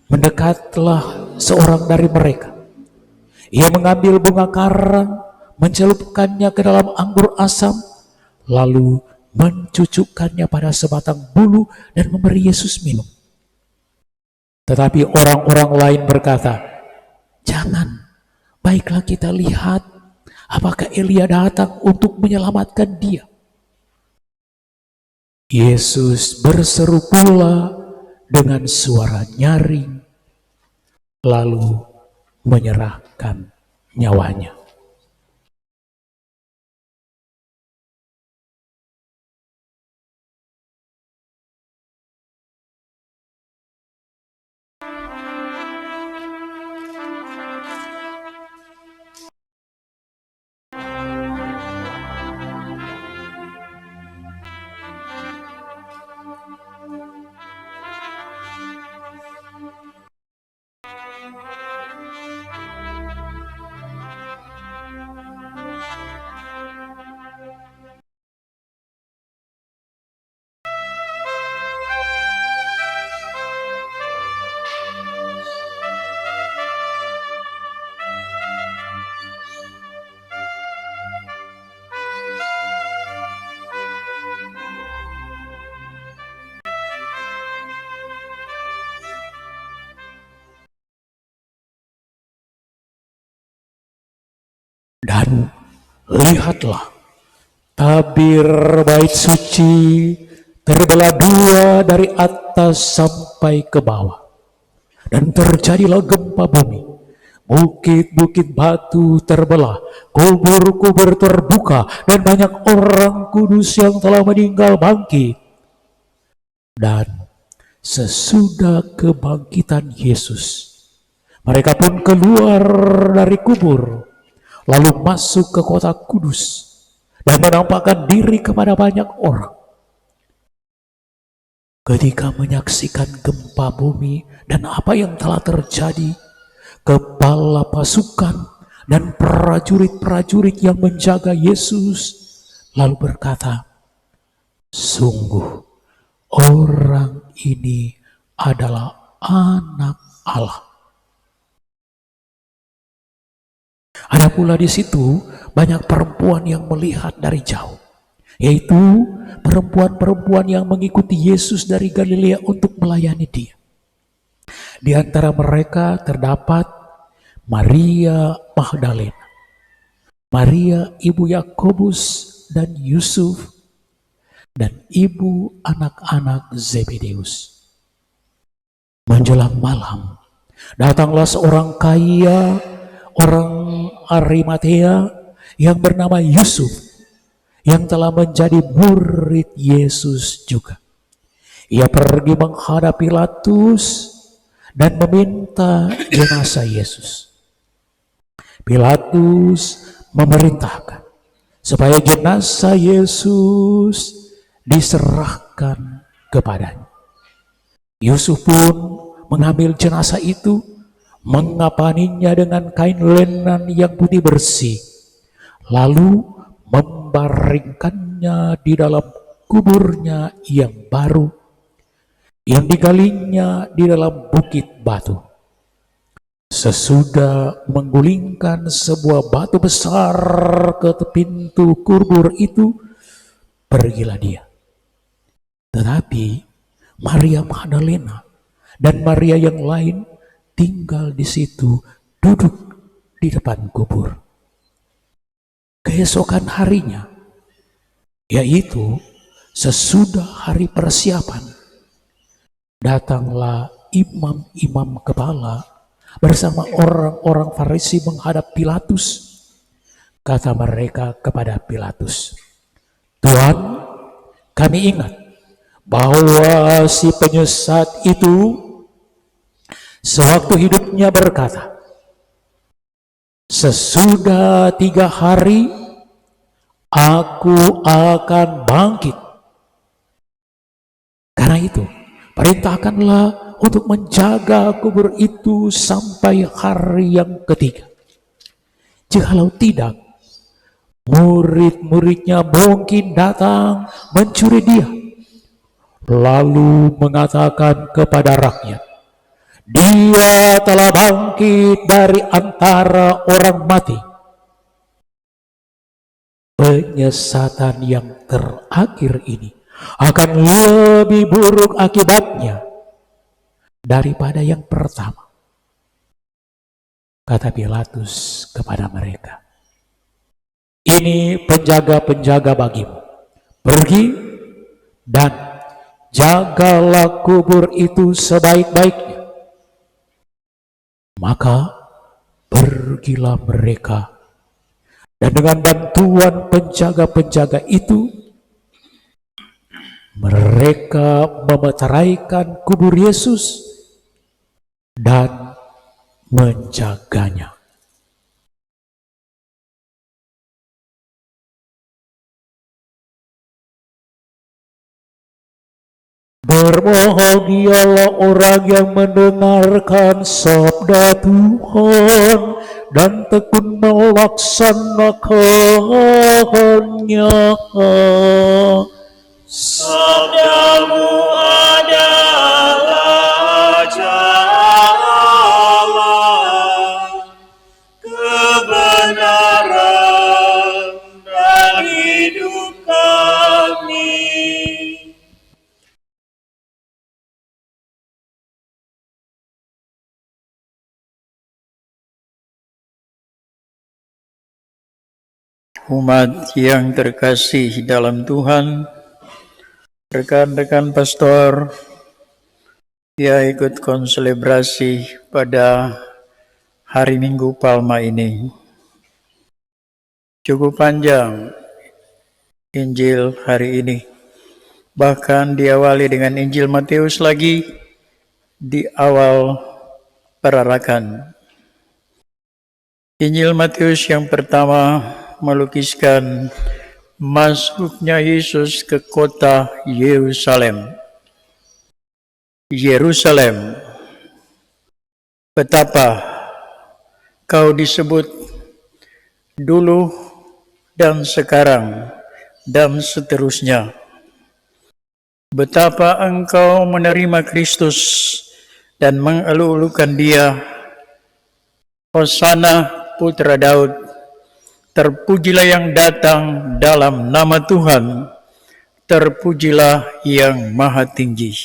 mendekatlah seorang dari mereka. Ia mengambil bunga karang, mencelupkannya ke dalam anggur asam, lalu mencucukkannya pada sebatang bulu dan memberi Yesus minum. Tetapi orang-orang lain berkata, "Jangan, baiklah kita lihat apakah Elia datang untuk menyelamatkan dia." Yesus berseru pula dengan suara nyaring, lalu menyerahkan nyawanya. Dan lihatlah, tabir bait suci terbelah dua dari atas sampai ke bawah. Dan terjadilah gempa bumi. Bukit-bukit batu terbelah, kubur-kubur terbuka, dan banyak orang kudus yang telah meninggal bangkit. Dan sesudah kebangkitan Yesus, mereka pun keluar dari kubur, lalu masuk ke kota kudus dan menampakkan diri kepada banyak orang. Ketika menyaksikan gempa bumi dan apa yang telah terjadi, kepala pasukan dan prajurit-prajurit yang menjaga Yesus lalu berkata, "Sungguh orang ini adalah anak Allah." Ada pula di situ banyak perempuan yang melihat dari jauh, yaitu perempuan-perempuan yang mengikuti Yesus dari Galilea untuk melayani Dia. Di antara mereka terdapat Maria Magdalena, Maria ibu Yakobus dan Yusuf, dan ibu anak-anak Zebedeus. Menjelang malam, datanglah seorang kaya, orang Arimatea yang bernama Yusuf, yang telah menjadi murid Yesus juga. Ia pergi menghadap Pilatus dan meminta jenazah Yesus. Pilatus memerintahkan supaya jenazah Yesus diserahkan kepadanya. Yusuf pun mengambil jenazah itu, mengapaninya dengan kain lenan yang putih bersih, lalu membaringkannya di dalam kuburnya yang baru, yang digalinya di dalam bukit batu. Sesudah menggulingkan sebuah batu besar ke pintu kubur itu, pergilah dia. Tetapi Maria Magdalena dan Maria yang lain tinggal di situ, duduk di depan kubur. Keesokan harinya, yaitu sesudah hari persiapan, datanglah imam-imam kepala bersama orang-orang Farisi menghadap Pilatus. Kata mereka kepada Pilatus, "Tuan, kami ingat bahwa si penyesat itu sewaktu hidupnya berkata, sesudah 3 hari aku akan bangkit. Karena itu, perintahkanlah untuk menjaga kubur itu sampai hari yang ketiga. Jikalau tidak, murid-muridnya mungkin datang mencuri dia, lalu mengatakan kepada rakyat, Dia telah bangkit dari antara orang mati." Penyesatan yang terakhir ini akan lebih buruk akibatnya daripada yang pertama. Kata Pilatus kepada mereka, "Ini penjaga-penjaga bagimu. Pergi, dan jagalah kubur itu sebaik-baiknya. Maka pergilah mereka, dan dengan bantuan penjaga-penjaga itu, mereka memeteraikan kubur Yesus dan menjaganya. Berbahagialah orang yang mendengarkan sabda Tuhan dan tekun melaksanakannya. Sabdamu adalah jalan, kebenaran, dan hidup kami. Umat yang terkasih dalam Tuhan, rekan-rekan pastor yang ikut konselebrasi pada hari Minggu Palma ini. Cukup panjang Injil hari ini. Bahkan diawali dengan Injil Matius lagi di awal perarakan. Injil Matius yang pertama melukiskan masuknya Yesus ke kota Yerusalem. Yerusalem, betapa kau disebut dulu dan sekarang dan seterusnya. Betapa engkau menerima Kristus dan mengeluh-elukan Dia. Hosana Putra Daud, terpujilah yang datang dalam nama Tuhan, terpujilah yang maha tinggi.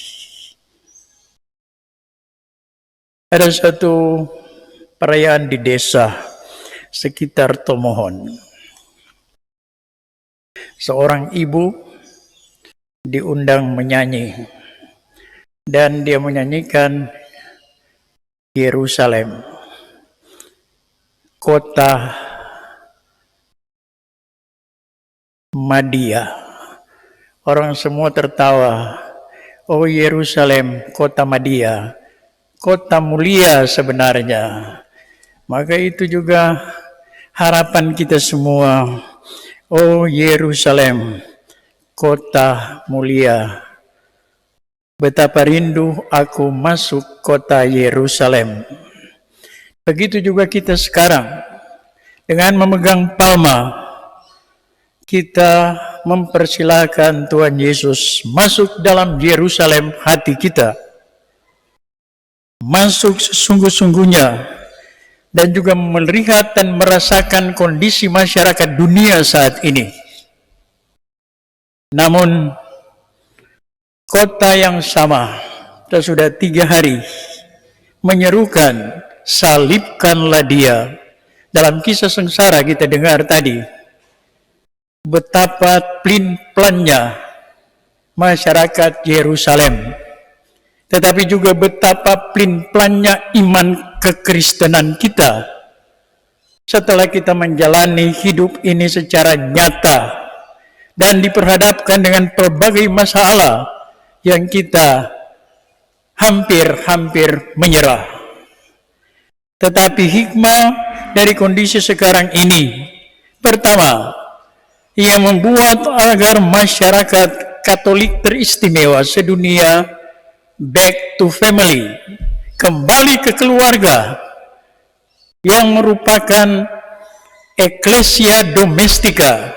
Ada satu perayaan di desa sekitar Tomohon. Seorang ibu diundang menyanyi, dan dia menyanyikan Yerusalem, kota Madia. Orang semua tertawa. Oh Yerusalem, kota Madia, kota mulia sebenarnya. Maka itu juga harapan kita semua. Oh Yerusalem, kota mulia. Betapa rindu aku masuk kota Yerusalem. Begitu juga kita sekarang. Dengan memegang palma, kita mempersilahkan Tuhan Yesus masuk dalam Yerusalem hati kita. Masuk sesungguh-sungguhnya dan juga melihat dan merasakan kondisi masyarakat dunia saat ini. Namun, kota yang sama, kita sudah 3 hari menyerukan, salibkanlah Dia. Dalam kisah sengsara kita dengar tadi, betapa pelin-pelannya masyarakat Yerusalem, tetapi juga betapa pelin-pelannya iman kekristenan kita setelah kita menjalani hidup ini secara nyata dan diperhadapkan dengan berbagai masalah yang kita hampir menyerah. Tetapi hikmah dari kondisi sekarang ini, pertama, ia membuat agar masyarakat Katolik teristimewa sedunia back to family, kembali ke keluarga yang merupakan Ecclesia Domestica,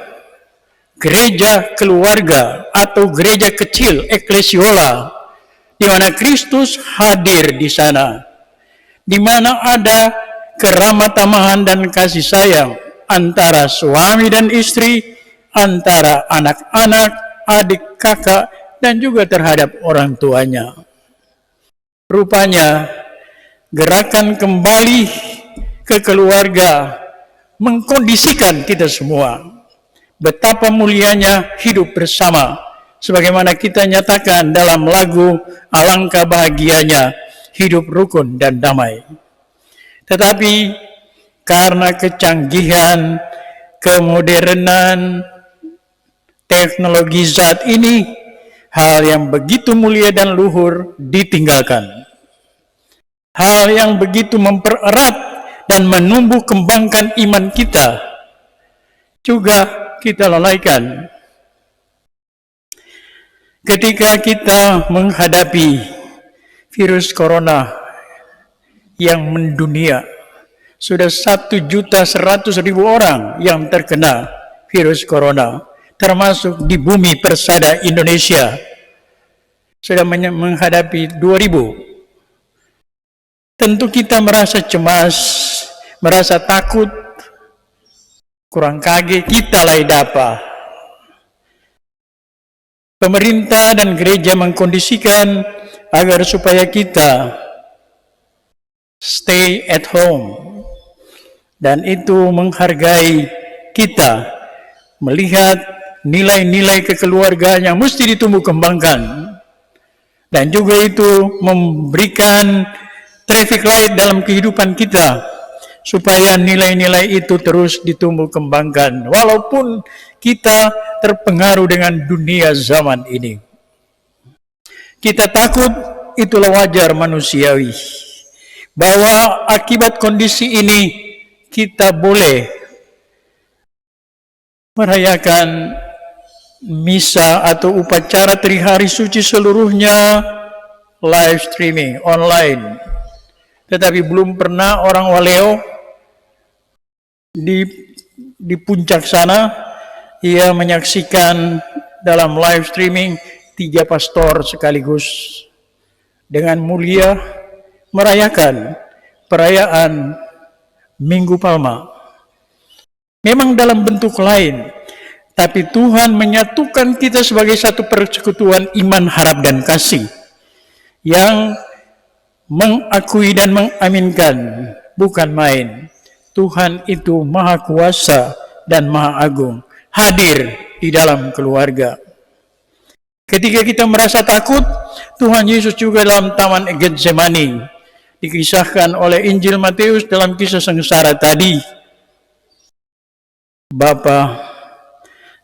gereja keluarga atau gereja kecil, eklesiola, di mana Kristus hadir di sana, di mana ada keramah tamahan dan kasih sayang antara suami dan istri, antara anak-anak, adik, kakak, dan juga terhadap orang tuanya. Rupanya, gerakan kembali ke keluarga mengkondisikan kita semua. Betapa mulianya hidup bersama, sebagaimana kita nyatakan dalam lagu Alangkah Bahagianya Hidup Rukun dan Damai. Tetapi karena kecanggihan, kemodernan, teknologi saat ini, hal yang begitu mulia dan luhur ditinggalkan. Hal yang begitu mempererat dan menumbuh kembangkan iman kita juga kita lalaikan. Ketika kita menghadapi virus corona yang mendunia, sudah 1.100.000 orang yang terkena virus corona, termasuk di bumi persada Indonesia, sudah menghadapi 2.000. Tentu kita merasa cemas, merasa takut, kurang kaget, kita laidapa. Pemerintah dan gereja mengkondisikan agar supaya kita stay at home, dan itu menghargai kita melihat nilai-nilai kekeluargaan yang mesti ditumbuh kembangkan, dan juga itu memberikan traffic light dalam kehidupan kita supaya nilai-nilai itu terus ditumbuh kembangkan walaupun kita terpengaruh dengan dunia zaman ini. Kita takut, itulah wajar manusiawi, bahwa akibat kondisi ini kita boleh merayakan misa atau upacara Trihari Suci seluruhnya live streaming online. Tetapi belum pernah orang Waleo di puncak sana, ia menyaksikan dalam live streaming 3 pastor sekaligus dengan mulia merayakan perayaan Minggu Palma. Memang dalam bentuk lain, tapi Tuhan menyatukan kita sebagai satu persekutuan iman, harap, dan kasih yang mengakui dan mengaminkan, bukan main, Tuhan itu Maha Kuasa dan Maha Agung, hadir di dalam keluarga. Ketika kita merasa takut, Tuhan Yesus juga dalam Taman Getsemani, dikisahkan oleh Injil Matius dalam kisah sengsara tadi. Bapa,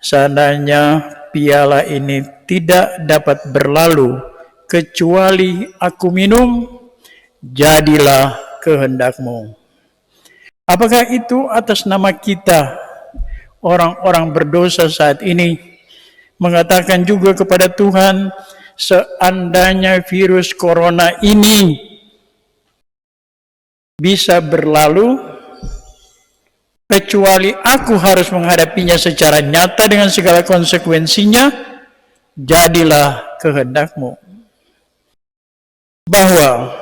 seandainya piala ini tidak dapat berlalu kecuali aku minum, jadilah kehendak-Mu. Apakah itu atas nama kita, orang-orang berdosa saat ini, mengatakan juga kepada Tuhan, seandainya virus corona ini bisa berlalu, kecuali aku harus menghadapinya secara nyata dengan segala konsekuensinya, jadilah kehendak-Mu. Bahwa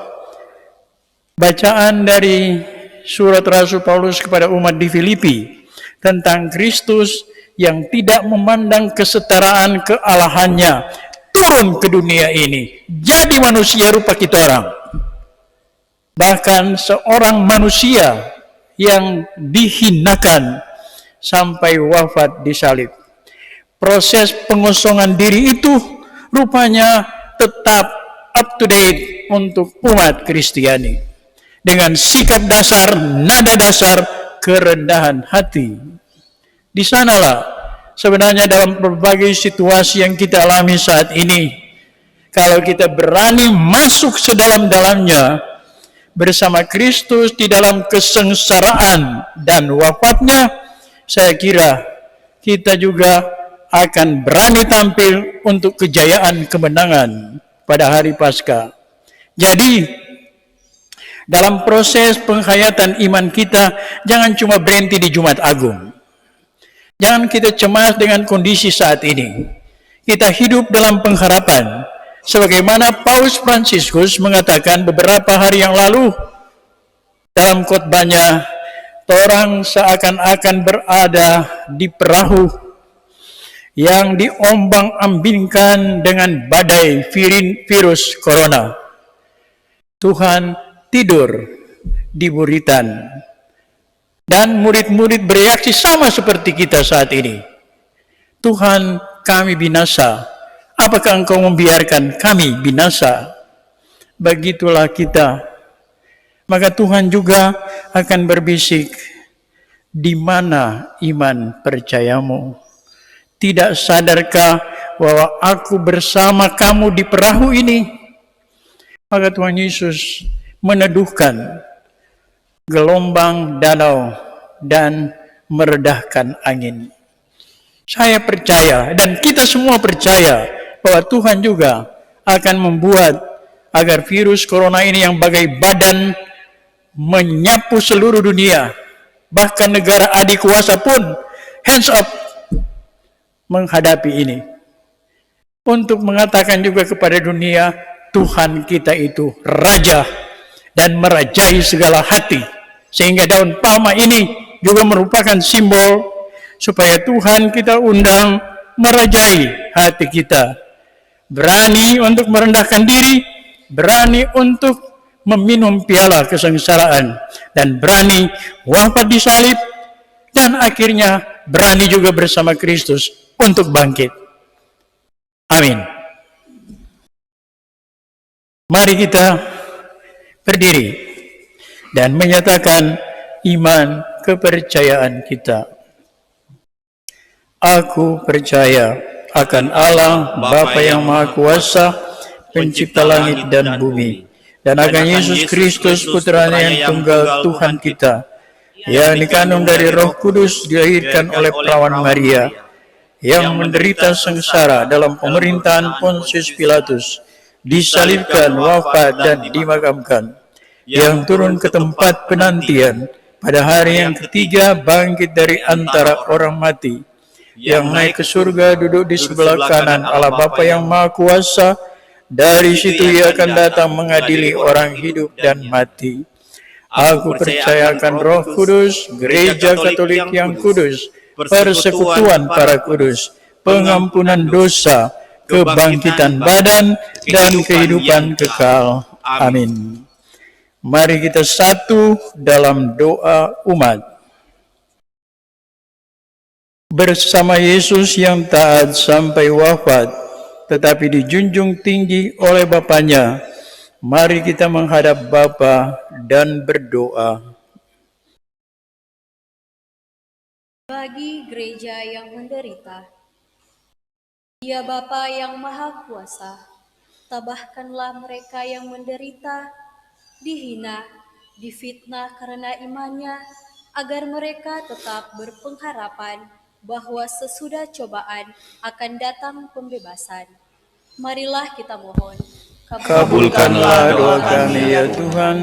bacaan dari surat Rasul Paulus kepada umat di Filipi tentang Kristus yang tidak memandang kesetaraan kealahannya, turun ke dunia ini, jadi manusia rupa kita orang. Bahkan seorang manusia yang dihinakan sampai wafat di salib. Proses pengosongan diri itu rupanya tetap up to date untuk umat Kristiani. Dengan sikap dasar, nada dasar, kerendahan hati. Di sanalah sebenarnya dalam berbagai situasi yang kita alami saat ini, kalau kita berani masuk sedalam-dalamnya bersama Kristus di dalam kesengsaraan dan wafatnya, saya kira kita juga akan berani tampil untuk kejayaan kemenangan pada hari Paskah. Jadi, dalam proses penghayatan iman kita, jangan cuma berhenti di Jumat Agung. Jangan kita cemas dengan kondisi saat ini. Kita hidup dalam pengharapan. Sebagaimana Paus Fransiskus mengatakan beberapa hari yang lalu dalam khotbahnya, orang seakan-akan berada di perahu yang diombang-ambingkan dengan badai virus corona. Tuhan tidur di buritan. Dan murid-murid bereaksi sama seperti kita saat ini. Tuhan, kami binasa. apakah Engkau membiarkan kami binasa? Begitulah kita. Maka Tuhan juga akan berbisik, di mana iman percayamu? Tidak sadarkah bahwa aku bersama kamu di perahu ini? Maka Tuhan Yesus meneduhkan gelombang danau dan meredahkan angin. Saya percaya dan kita semua percaya bahwa Tuhan juga akan membuat agar virus corona ini yang bagai badan menyapu seluruh dunia, bahkan negara adik kuasa pun hands up menghadapi ini. Untuk mengatakan juga kepada dunia, Tuhan kita itu raja dan merajai segala hati. Sehingga daun palma ini juga merupakan simbol supaya Tuhan kita undang merajai hati kita. Berani untuk merendahkan diri, berani untuk meminum piala kesengsaraan, dan berani wafat di salib, dan akhirnya berani juga bersama Kristus untuk bangkit. Amin. Mari kita berdiri dan menyatakan iman kepercayaan kita. Aku percaya akan Allah Bapa yang Maha Kuasa, pencipta langit dan bumi, dan akan Yesus Kristus putranya yang tunggal Tuhan kita, yang dikandung dari Roh Kudus, dilahirkan oleh perawan Maria, yang menderita sengsara dalam pemerintahan Pontius Pilatus, disalibkan, wafat, dan dimakamkan, yang turun ke tempat penantian, pada hari yang ketiga bangkit dari antara orang mati, yang naik ke surga, duduk di sebelah kanan Allah Bapa yang Maha Kuasa. Dari situ Ia akan datang mengadili orang hidup dan mati. Aku percaya akan Roh Kudus, Gereja Katolik yang kudus, persekutuan para kudus, pengampunan dosa, kebangkitan badan, dan kehidupan kekal. Amin. Mari kita satu dalam doa umat. Bersama Yesus yang taat sampai wafat, tetapi dijunjung tinggi oleh Bapanya, mari kita menghadap Bapa dan berdoa. Bagi gereja yang menderita, Ya Bapa yang Maha Kuasa, tabahkanlah mereka yang menderita, dihina, difitnah karena imannya, agar mereka tetap berpengharapan bahwa sesudah cobaan akan datang pembebasan. Marilah kita mohon. Kabulkanlah doa kami ya Tuhan.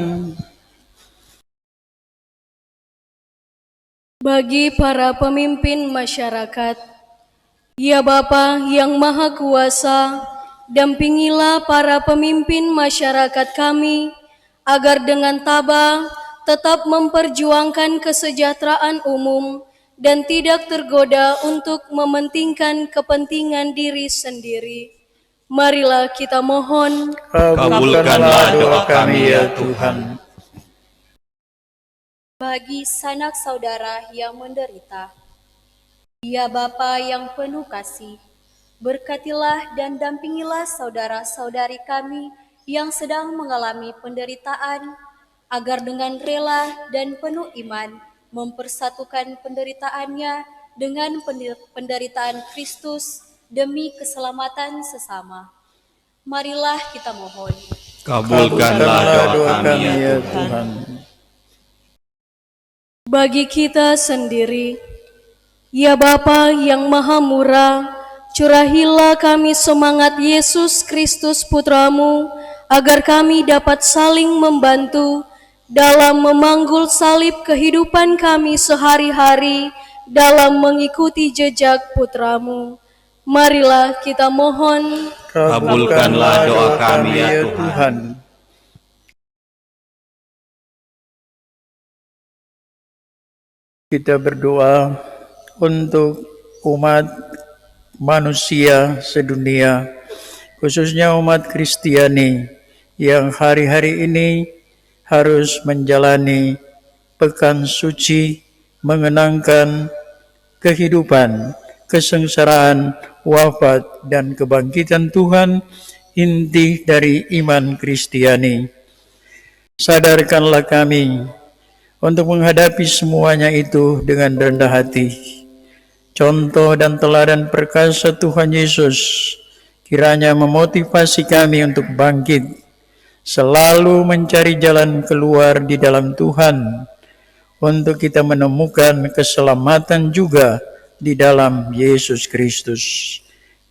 Bagi para pemimpin masyarakat, Ya Bapa yang Maha Kuasa, dampingilah para pemimpin masyarakat kami, agar dengan tabah tetap memperjuangkan kesejahteraan umum dan tidak tergoda untuk mementingkan kepentingan diri sendiri. Marilah kita mohon. Kabulkanlah doa kami ya Tuhan. Bagi sanak saudara yang menderita, Ya Bapa yang penuh kasih, berkatilah dan dampingilah saudara-saudari kami yang sedang mengalami penderitaan, agar dengan rela dan penuh iman mempersatukan penderitaannya dengan penderitaan Kristus demi keselamatan sesama. Marilah kita mohon. Kabulkanlah doa kami ya Tuhan. Bagi kita sendiri, Ya Bapa yang Maha Murah, curahilah kami semangat Yesus Kristus Putramu, agar kami dapat saling membantu dalam memanggul salib kehidupan kami sehari-hari dalam mengikuti jejak Putramu. Marilah kita mohon. Kabulkanlah doa kami ya Tuhan. Kita berdoa untuk umat manusia sedunia, khususnya umat Kristiani yang hari-hari ini harus menjalani pekan suci mengenangkan kehidupan, kesengsaraan, wafat, dan kebangkitan Tuhan, inti dari iman Kristiani. Sadarkanlah kami untuk menghadapi semuanya itu dengan rendah hati. Contoh dan teladan perkasa Tuhan Yesus kiranya memotivasi kami untuk bangkit, selalu mencari jalan keluar di dalam Tuhan, untuk kita menemukan keselamatan juga di dalam Yesus Kristus.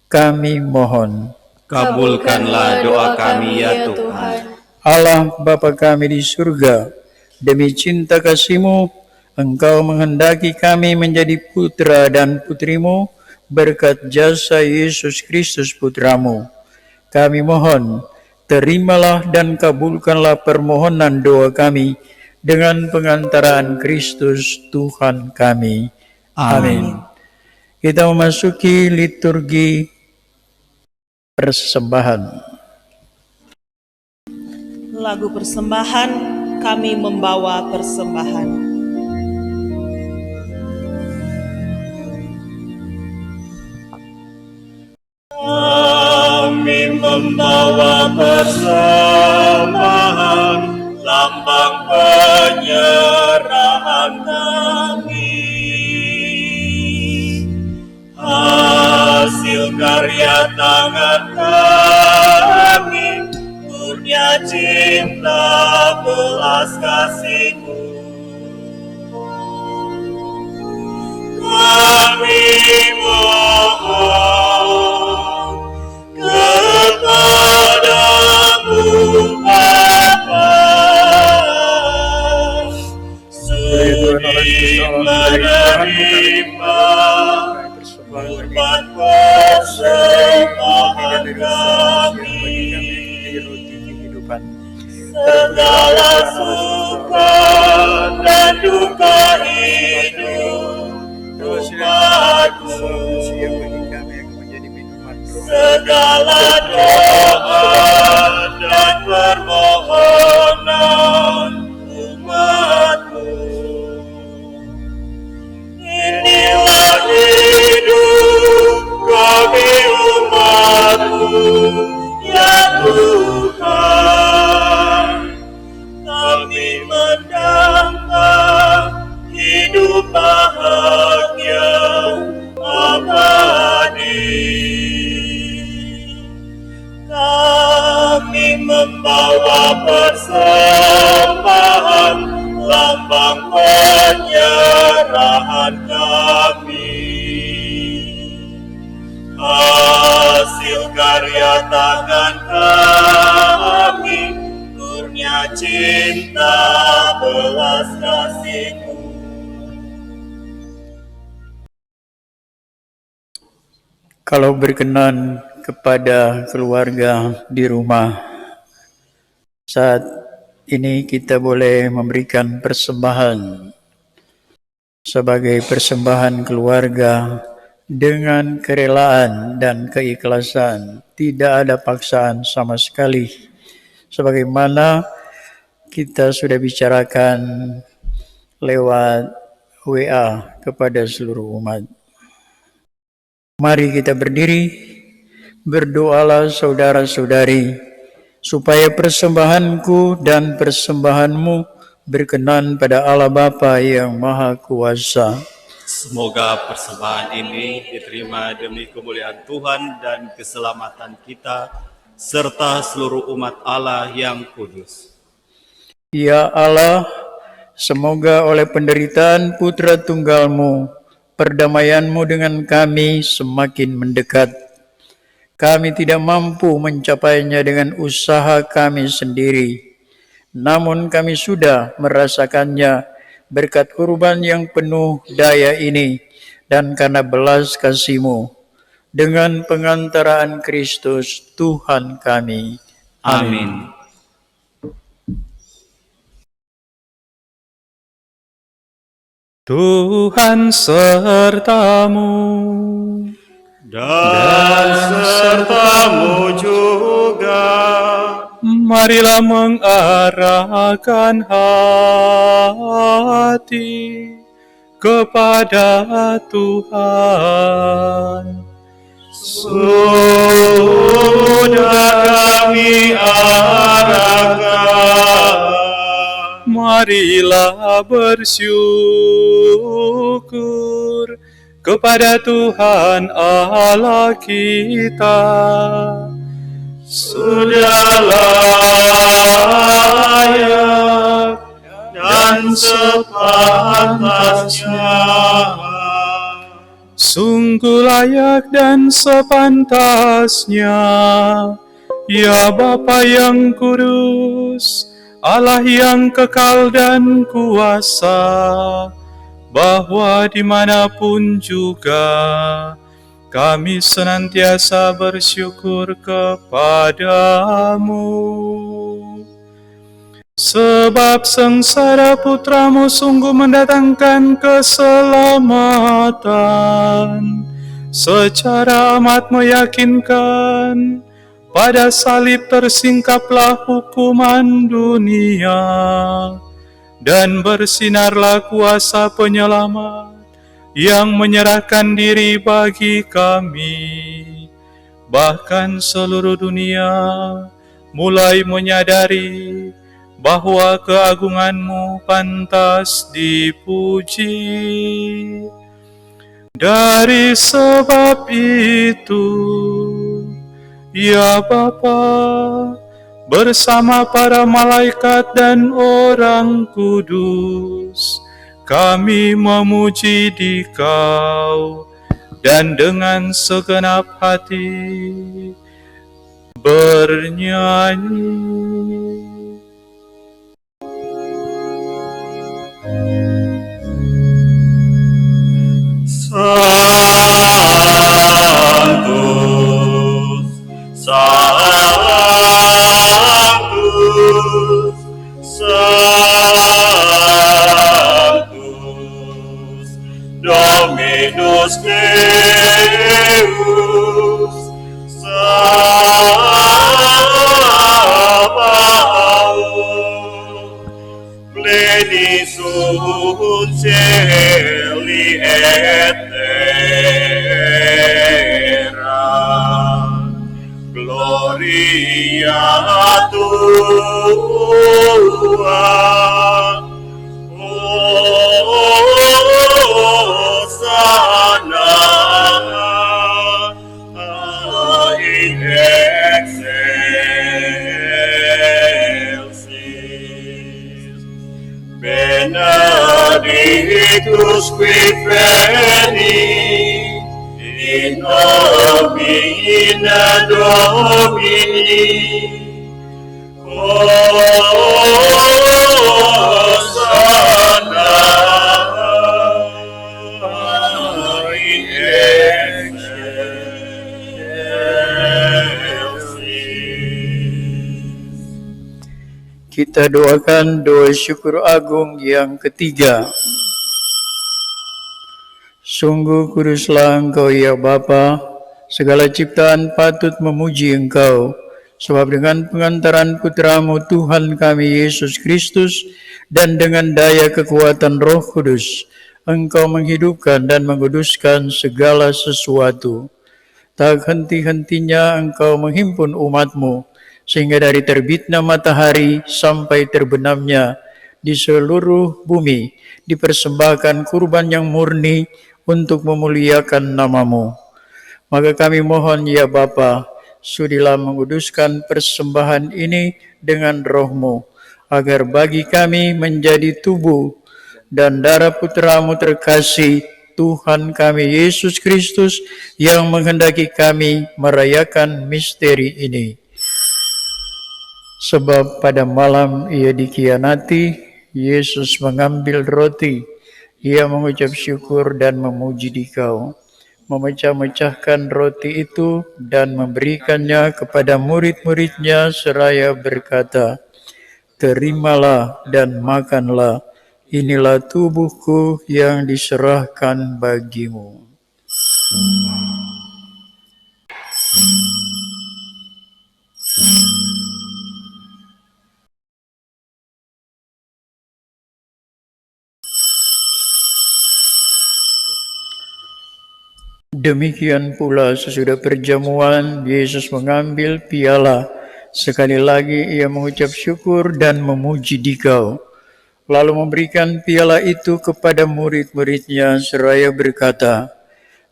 Kami mohon. Kabulkanlah doa kami ya Tuhan. Allah Bapa kami di surga, demi cinta kasih-Mu, Engkau menghendaki kami menjadi putra dan putri-Mu berkat jasa Yesus Kristus Putra-Mu. Kami mohon, terimalah dan kabulkanlah permohonan doa kami dengan pengantaraan Kristus Tuhan kami. Amin. Kita memasuki liturgi persembahan. Lagu persembahan, kami membawa persembahan. Kami membawa persembahan, lambang penyerahan kami, hasil karya tangan kami, kurnia cinta belas kasih-Mu. Kami mohon kepadamu Bapa, sudi menerima kurban persembahan kami, segala suka dan duka hidup umat-Mu, segala doa dan permohonan umat-Mu. Inilah hidup kami umat-Mu, ya Tuhan. Kami mendambakan hidup bahagia abadi. Kami membawa persembahan, lambang penyerahan kami, hasil karya tangan kami, kurnia cinta belas kasih-Mu. Kalau berkenan kepada keluarga di rumah, saat ini kita boleh memberikan persembahan sebagai persembahan keluarga dengan kerelaan dan keikhlasan. Tidak ada paksaan sama sekali, sebagaimana kita sudah bicarakan lewat WA kepada seluruh umat. Mari kita berdiri, berdoalah saudara-saudari, supaya persembahanku dan persembahanmu berkenan pada Allah Bapa yang Maha Kuasa. Semoga persembahan ini diterima demi kemuliaan Tuhan dan keselamatan kita, serta seluruh umat Allah yang kudus. Ya Allah, semoga oleh penderitaan Putra Tunggal-Mu, perdamaian-Mu dengan kami semakin mendekat. Kami tidak mampu mencapainya dengan usaha kami sendiri, namun kami sudah merasakannya berkat kurban yang penuh daya ini dan karena belas kasih-Mu, dengan pengantaraan Kristus Tuhan kami. Amin. Tuhan sertamu Dan sertamu juga. Marilah mengarahkan hati kepada Tuhan. sudah kami arahkan. Marilah bersyukur kepada Tuhan Allah kita. Sudah layak dan sepantasnya. Sungguh layak dan sepantasnya, ya Bapa yang kudus, Allah yang kekal dan kuasa, bahwa dimanapun juga kami senantiasa bersyukur kepadamu. Sebab sengsara putramu sungguh mendatangkan keselamatan, secara amat meyakinkan. Pada salib tersingkaplah hukuman dunia, dan bersinarlah kuasa penyelamat yang menyerahkan diri bagi kami. Bahkan seluruh dunia mulai menyadari bahwa keagunganmu pantas dipuji. Dari sebab itu, ya Bapa, bersama para malaikat dan orang kudus, kami memuji Dikau, dan dengan segenap hati bernyanyi. Sanctus, Sanctus, Sanctus, Dominus Deus, Sabaoth, pleni sunt caeli et terra, gloria tua, Hosanna in excelsis, benedictus qui venit in nomine Domini, Hosanna in excelsis. Kita doakan doa syukur agung yang ketiga. Sungguh kuduslah Engkau ya Bapa, segala ciptaan patut memuji Engkau, sebab dengan pengantaran Putramu Tuhan kami Yesus Kristus dan dengan daya kekuatan Roh Kudus, Engkau menghidupkan dan menguduskan segala sesuatu. Tak henti-hentinya Engkau menghimpun umat-Mu, sehingga dari terbitnya matahari sampai terbenamnya di seluruh bumi dipersembahkan kurban yang murni untuk memuliakan nama-Mu. Maka kami mohon ya Bapa, sudilah menguduskan persembahan ini dengan Roh-Mu, agar bagi kami menjadi tubuh dan darah Putra-Mu terkasih, Tuhan kami Yesus Kristus, yang menghendaki kami merayakan misteri ini. Sebab pada malam Ia dikhianati, Yesus mengambil roti, Ia mengucap syukur dan memuji Dikau, memecah-mecahkan roti itu dan memberikannya kepada murid-muridnya seraya berkata, "Terimalah dan makanlah, inilah tubuhku yang diserahkan bagimu." Demikian pula sesudah perjamuan, Yesus mengambil piala. Sekali lagi ia mengucap syukur dan memuji Dikau, lalu memberikan piala itu kepada murid-muridnya seraya berkata,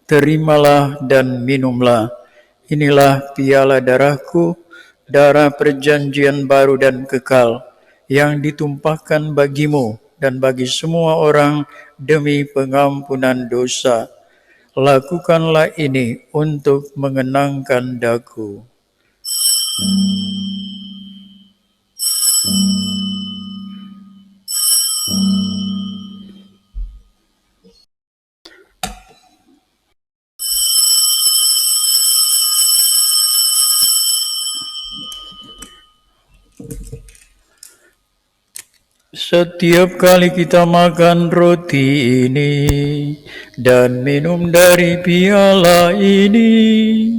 "Terimalah dan minumlah. Inilah piala darahku, darah perjanjian baru dan kekal, yang ditumpahkan bagimu dan bagi semua orang demi pengampunan dosa. Lakukanlah ini untuk mengenangkan daku." Setiap kali kita makan roti ini dan minum dari piala ini,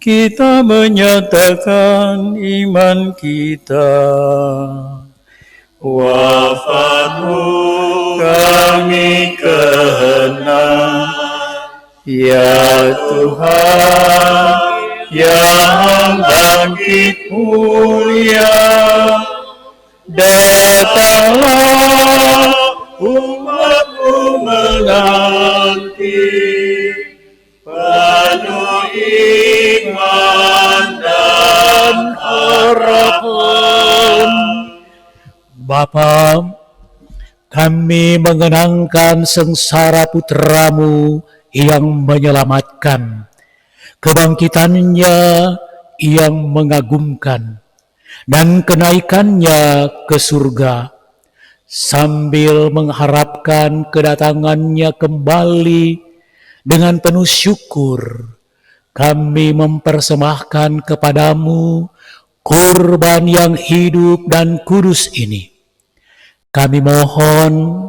kita menyatakan iman kita. Wafatmu kami kenang, ya Tuhan, yang bangkit mulia. Datanglah, umatmu menanti, penuh iman dan harapan. Bapa, kami mengenangkan sengsara putramu yang menyelamatkan, kebangkitannya yang mengagumkan, dan kenaikannya ke surga, sambil mengharapkan kedatangannya kembali. Dengan penuh syukur kami mempersembahkan kepadamu kurban yang hidup dan kudus ini. Kami mohon,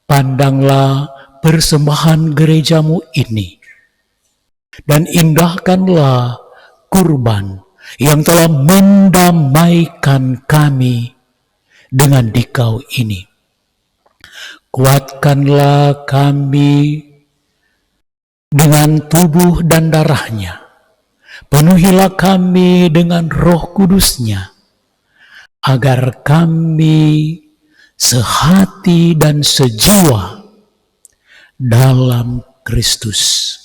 pandanglah persembahan gerejamu ini, dan indahkanlah kurban yang telah mendamaikan kami dengan Dikau ini. Kuatkanlah kami dengan tubuh dan darahnya. Penuhilah kami dengan Roh Kudusnya, agar kami sehati dan sejiwa dalam Kristus.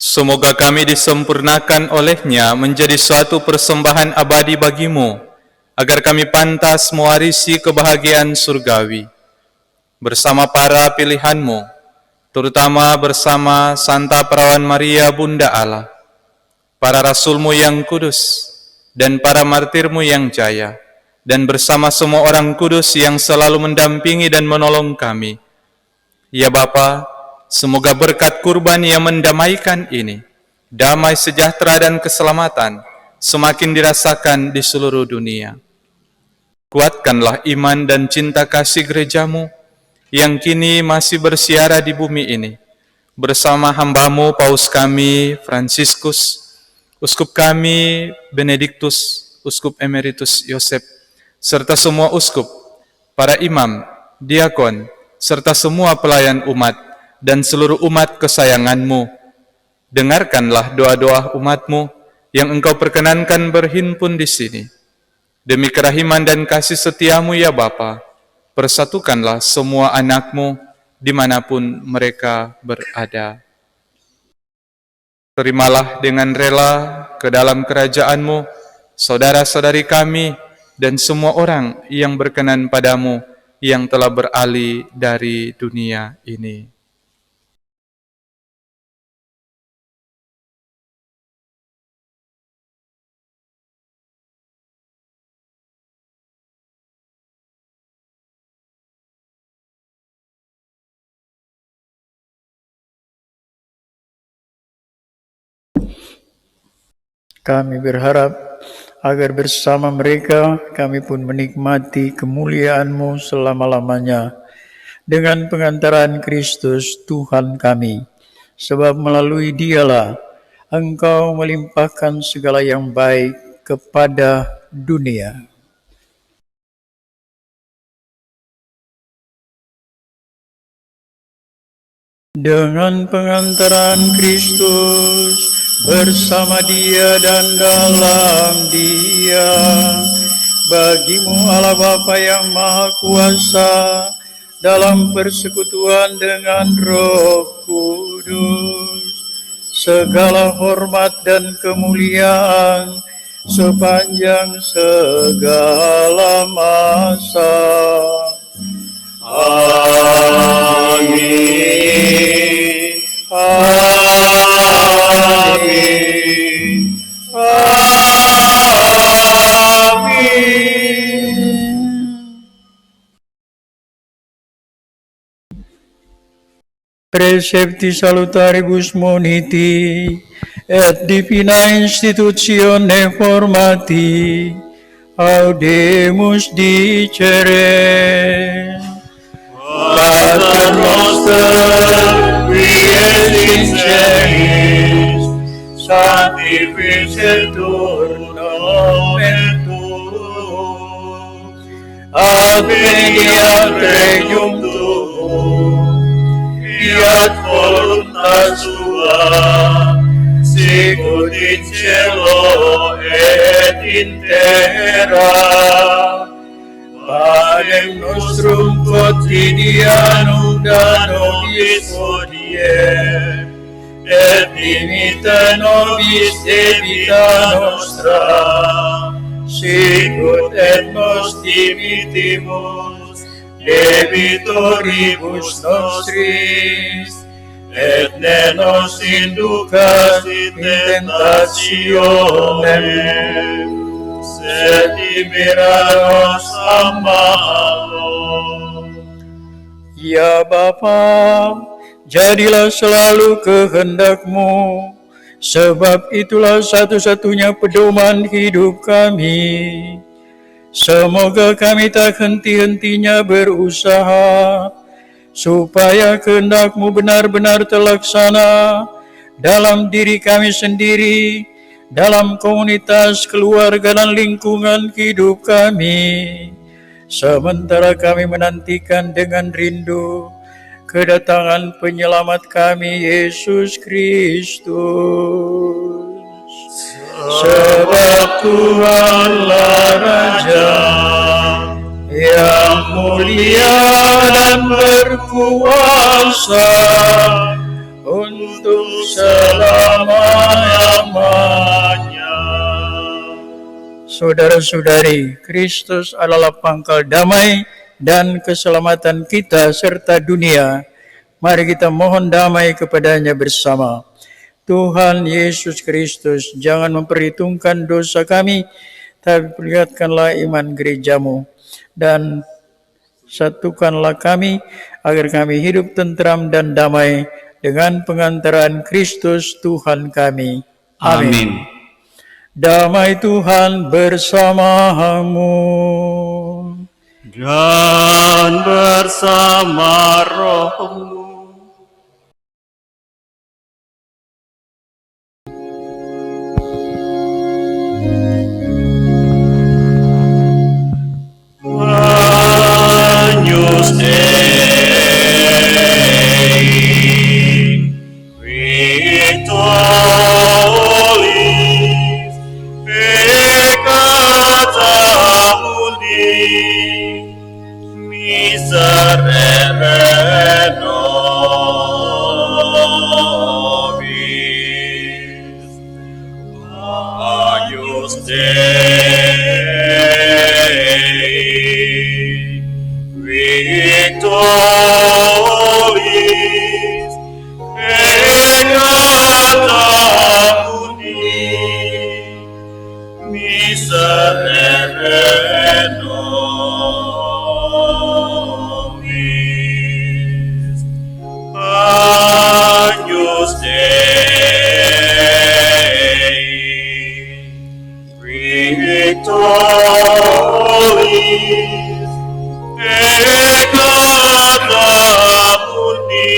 Semoga kami disempurnakan olehnya menjadi suatu persembahan abadi bagimu, agar kami pantas mewarisi kebahagiaan surgawi. Bersama para pilihanmu, terutama bersama Santa Perawan Maria Bunda Allah, para rasulmu yang kudus, dan para martirmu yang jaya, dan bersama semua orang kudus yang selalu mendampingi dan menolong kami. Ya Bapa, semoga berkat kurban yang mendamaikan ini, damai sejahtera dan keselamatan semakin dirasakan di seluruh dunia. Kuatkanlah iman dan cinta kasih gerejamu yang kini masih bersiara di bumi ini, bersama hambamu Paus kami Fransiskus, Uskup kami Benediktus, Uskup Emeritus Yosef, serta semua uskup, para imam, diakon, serta semua pelayan umat, dan seluruh umat kesayanganmu. Dengarkanlah doa-doa umatmu yang engkau perkenankan berhimpun di sini. Demi kerahiman dan kasih setiamu ya Bapa, persatukanlah semua anakmu dimanapun mereka berada. Terimalah dengan rela ke dalam kerajaanmu saudara-saudari kami dan semua orang yang berkenan padamu yang telah beralih dari dunia ini. Kami berharap agar bersama mereka kami pun menikmati kemuliaan-Mu selama-lamanya dengan pengantaran Kristus Tuhan kami. Sebab melalui Dialah Engkau melimpahkan segala yang baik kepada dunia. dengan pengantaran Kristus bersama Dia dan dalam Dia, bagimu Allah Bapa yang Maha Kuasa, dalam persekutuan dengan Roh Kudus, segala hormat dan kemuliaan sepanjang segala masa. Amin. Amin. Amin. Precepti salutaribus moniti et divina institutione formati audemus dicere. Pater noster, qui es in celis, sanctificetur nomen tuum, adveniat regnum tuum, fiat voluntas tua, sicut in cielo et in terra. Panem nostrum quotidianum da nobis hodie, et dimita nobis debita nostra, sicut et nos dimitimus debitoribus nostris, et ne nos inducas in tentationem, sed libera-nos a malo. Ya Bapa, jadilah selalu kehendak-Mu, sebab itulah satu-satunya pedoman hidup kami. Semoga kami tak henti-hentinya berusaha, supaya kehendak-Mu benar-benar terlaksana dalam diri kami sendiri, dalam komunitas, keluarga, dan lingkungan hidup kami, sementara kami menantikan dengan rindu kedatangan penyelamat kami, Yesus Kristus. Sebab Tuhanlah Raja yang mulia dan berkuasa untuk selama-lamanya. Saudara-saudari, Kristus adalah pangkal damai dan keselamatan kita serta dunia. Mari kita mohon damai kepadanya bersama. Tuhan Yesus Kristus, jangan memperhitungkan dosa kami, tapi perlihatkanlah iman gereja-Mu, dan satukanlah kami agar kami hidup tentram dan damai dengan pengantaran Kristus Tuhan kami. Amin. Damai Tuhan bersamamu dan bersama rohmu. Agnus Dei, Victoris, peccata mundi, miserere nobis. Agnus Dei, Victoris, peccata mundi, miserere nobis. Agnus Dei, Victoris, peccata mundi,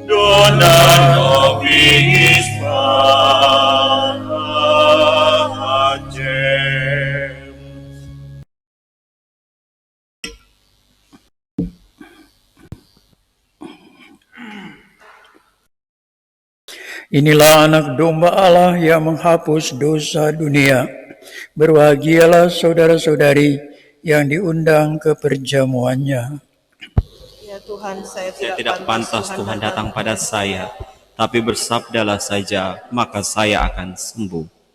dona nobis pacem. Inilah anak domba Allah yang menghapus dosa dunia. Berbahagialah saudara-saudari yang diundang ke perjamuannya. Ya Tuhan, saya Saya tidak pantas Tuhan datang pada saya, tapi bersabdalah saja, maka saya akan sembuh.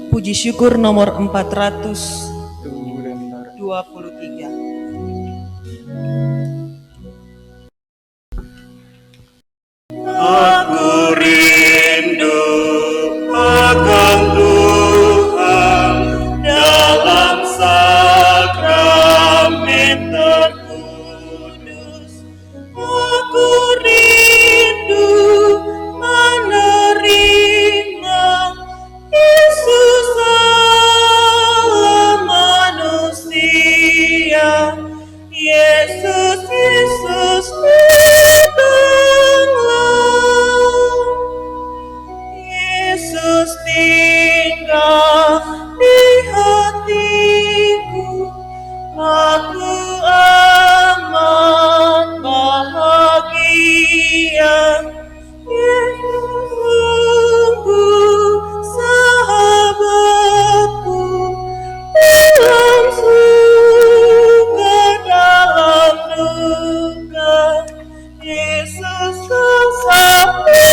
Puji syukur nomor 423. Aku rindu akan Tuhan dalam sakramen terkudus. Aku rindu menerima Yesus Allah manusia. Yesus, Yesus datanglah. Yesus tinggal di hatiku. Aku amat bahagia. Yesus sungguh sahabatku, dalam suka dalam duka. Yesus sahabatku.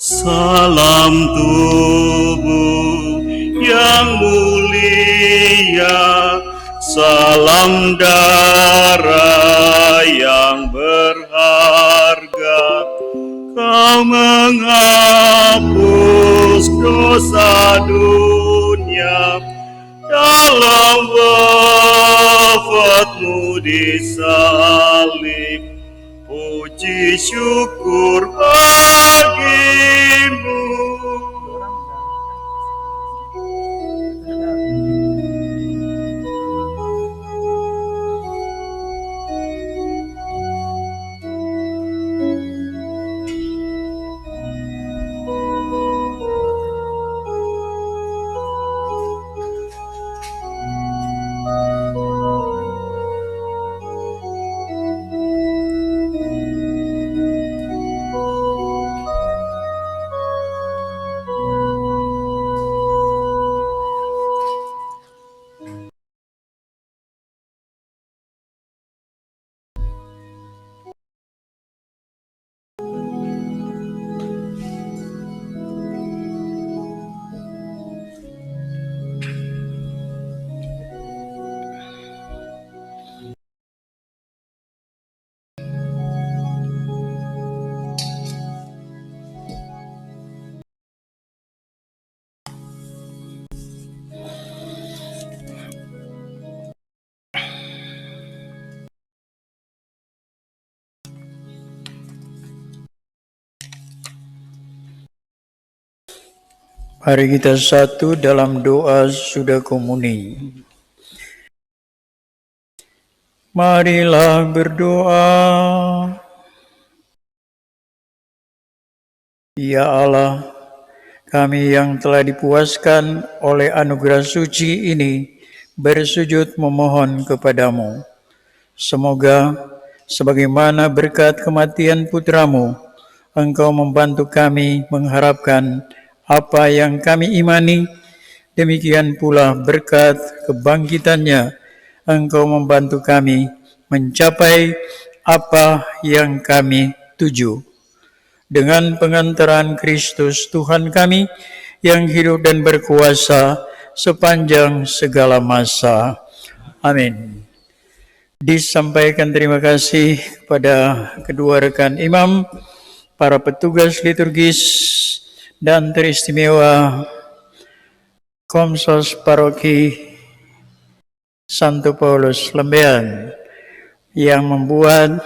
Salam tubuh yang mulia, salam darah yang berharga. Kau menghapus dosa dunia, dalam wafatmu di salib. Puji syukur bagimu. Mari kita satu dalam doa sudah komuni. Marilah berdoa. Ya Allah, kami yang telah dipuaskan oleh anugerah suci ini bersujud memohon kepadamu. Semoga sebagaimana berkat kematian putramu, Engkau membantu kami mengharapkan apa yang kami imani, demikian pula berkat kebangkitannya, Engkau membantu kami mencapai apa yang kami tuju. Dengan pengantaran Kristus Tuhan kami, yang hidup dan berkuasa sepanjang segala masa. Amin. Disampaikan terima kasih kepada kedua rekan imam, para petugas liturgis, dan teristimewa Komsos Paroki Santo Paulus Lembean yang membuat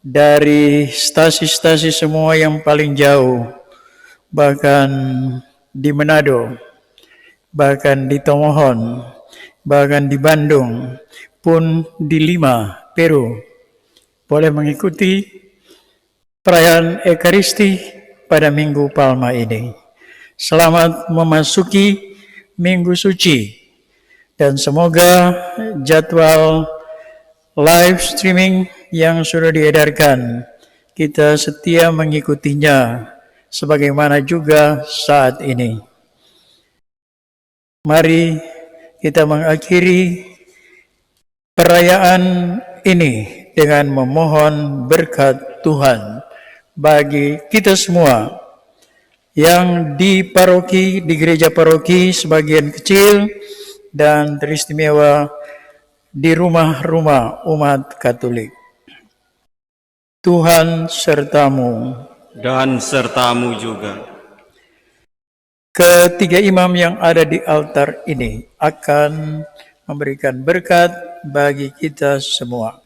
dari stasi-stasi semua yang paling jauh, bahkan di Manado, bahkan di Tomohon, bahkan di Bandung, pun di Lima, Peru, boleh mengikuti perayaan Ekaristi pada Minggu Palma ini. Selamat memasuki Minggu Suci, dan semoga jadwal live streaming yang sudah diedarkan kita setia mengikutinya sebagaimana juga saat ini. Mari kita mengakhiri perayaan ini dengan memohon berkat Tuhan bagi kita semua yang di paroki, di gereja paroki sebagian kecil, dan teristimewa di rumah-rumah umat Katolik. Tuhan sertamu. Dan sertamu juga. Ketiga imam yang ada di altar ini akan memberikan berkat bagi kita semua.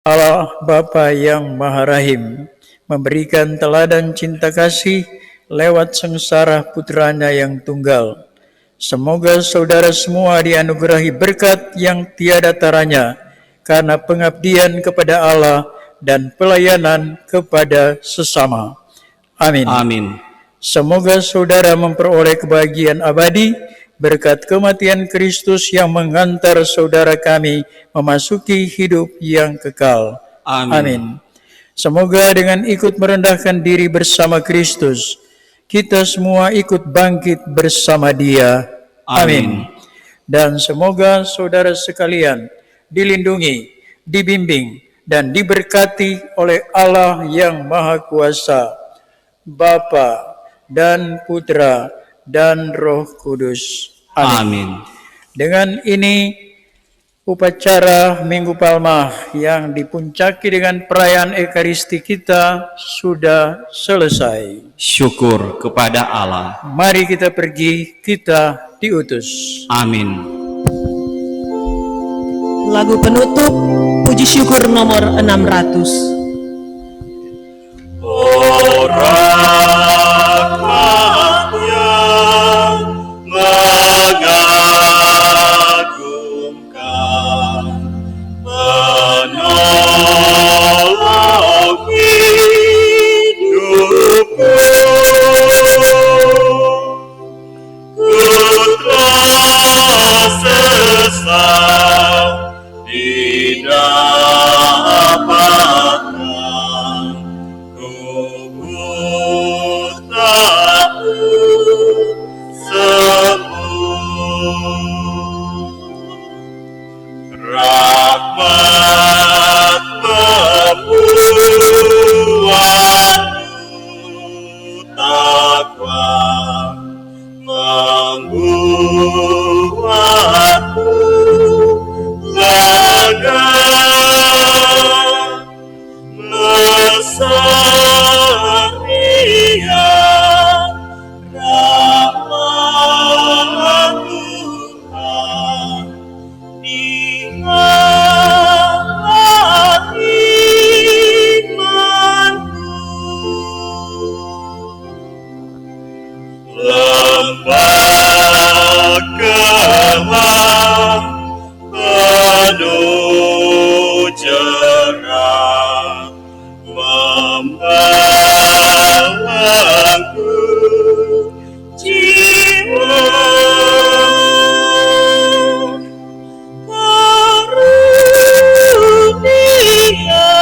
Allah Bapa yang Maha Rahim memberikan teladan cinta kasih lewat sengsara putranya yang tunggal. Semoga saudara semua dianugerahi berkat yang tiada taranya karena pengabdian kepada Allah dan pelayanan kepada sesama. Amin. Amin. Semoga saudara memperoleh kebahagiaan abadi berkat kematian Kristus yang mengantar saudara kami memasuki hidup yang kekal. Amin. Amin. Semoga dengan ikut merendahkan diri bersama Kristus, kita semua ikut bangkit bersama Dia. Amin. Dan semoga saudara sekalian dilindungi, dibimbing, dan diberkati oleh Allah yang Maha Kuasa, Bapa dan Putra dan Roh Kudus. Amin. Amin. Dengan ini upacara Minggu Palma yang dipuncaki dengan perayaan Ekaristi kita sudah selesai. Syukur kepada Allah. Mari kita pergi, kita diutus. Amin. Lagu penutup Puji Syukur nomor 600. Rahmat yang mengagumkan, menolong hidupku, ku telah sesat didapatkan. Rahmat membuatku takwa, membuatku lega, Maria, rahmat Tuhan di hati imanku. Lembagalah penuh cerah, membelenggu jiwa. Karunia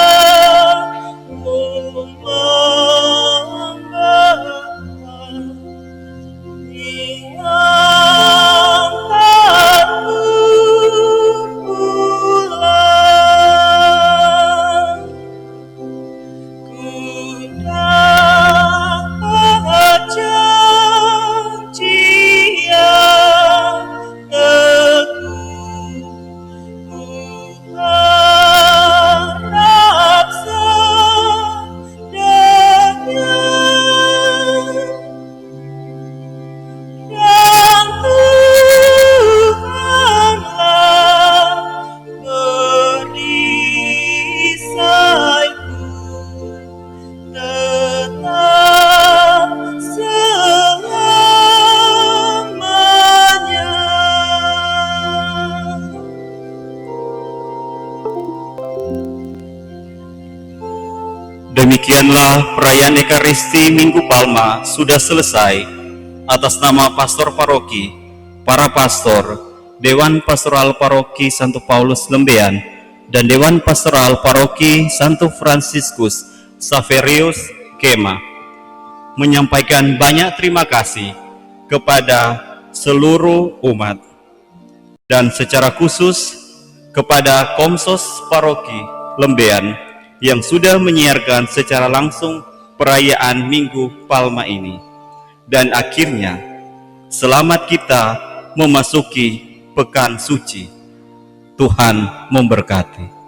Demikianlah perayaan Ekaristi Minggu Palma sudah selesai. Atas nama Pastor Paroki, para pastor, Dewan Pastoral Paroki Santo Paulus Lembean, dan Dewan Pastoral Paroki Santo Fransiskus Saverius Kema, menyampaikan banyak terima kasih kepada seluruh umat, dan secara khusus kepada Komsos Paroki Lembean yang sudah menyiarkan secara langsung perayaan Minggu Palma ini. Dan akhirnya, selamat kita memasuki Pekan Suci. Tuhan memberkati.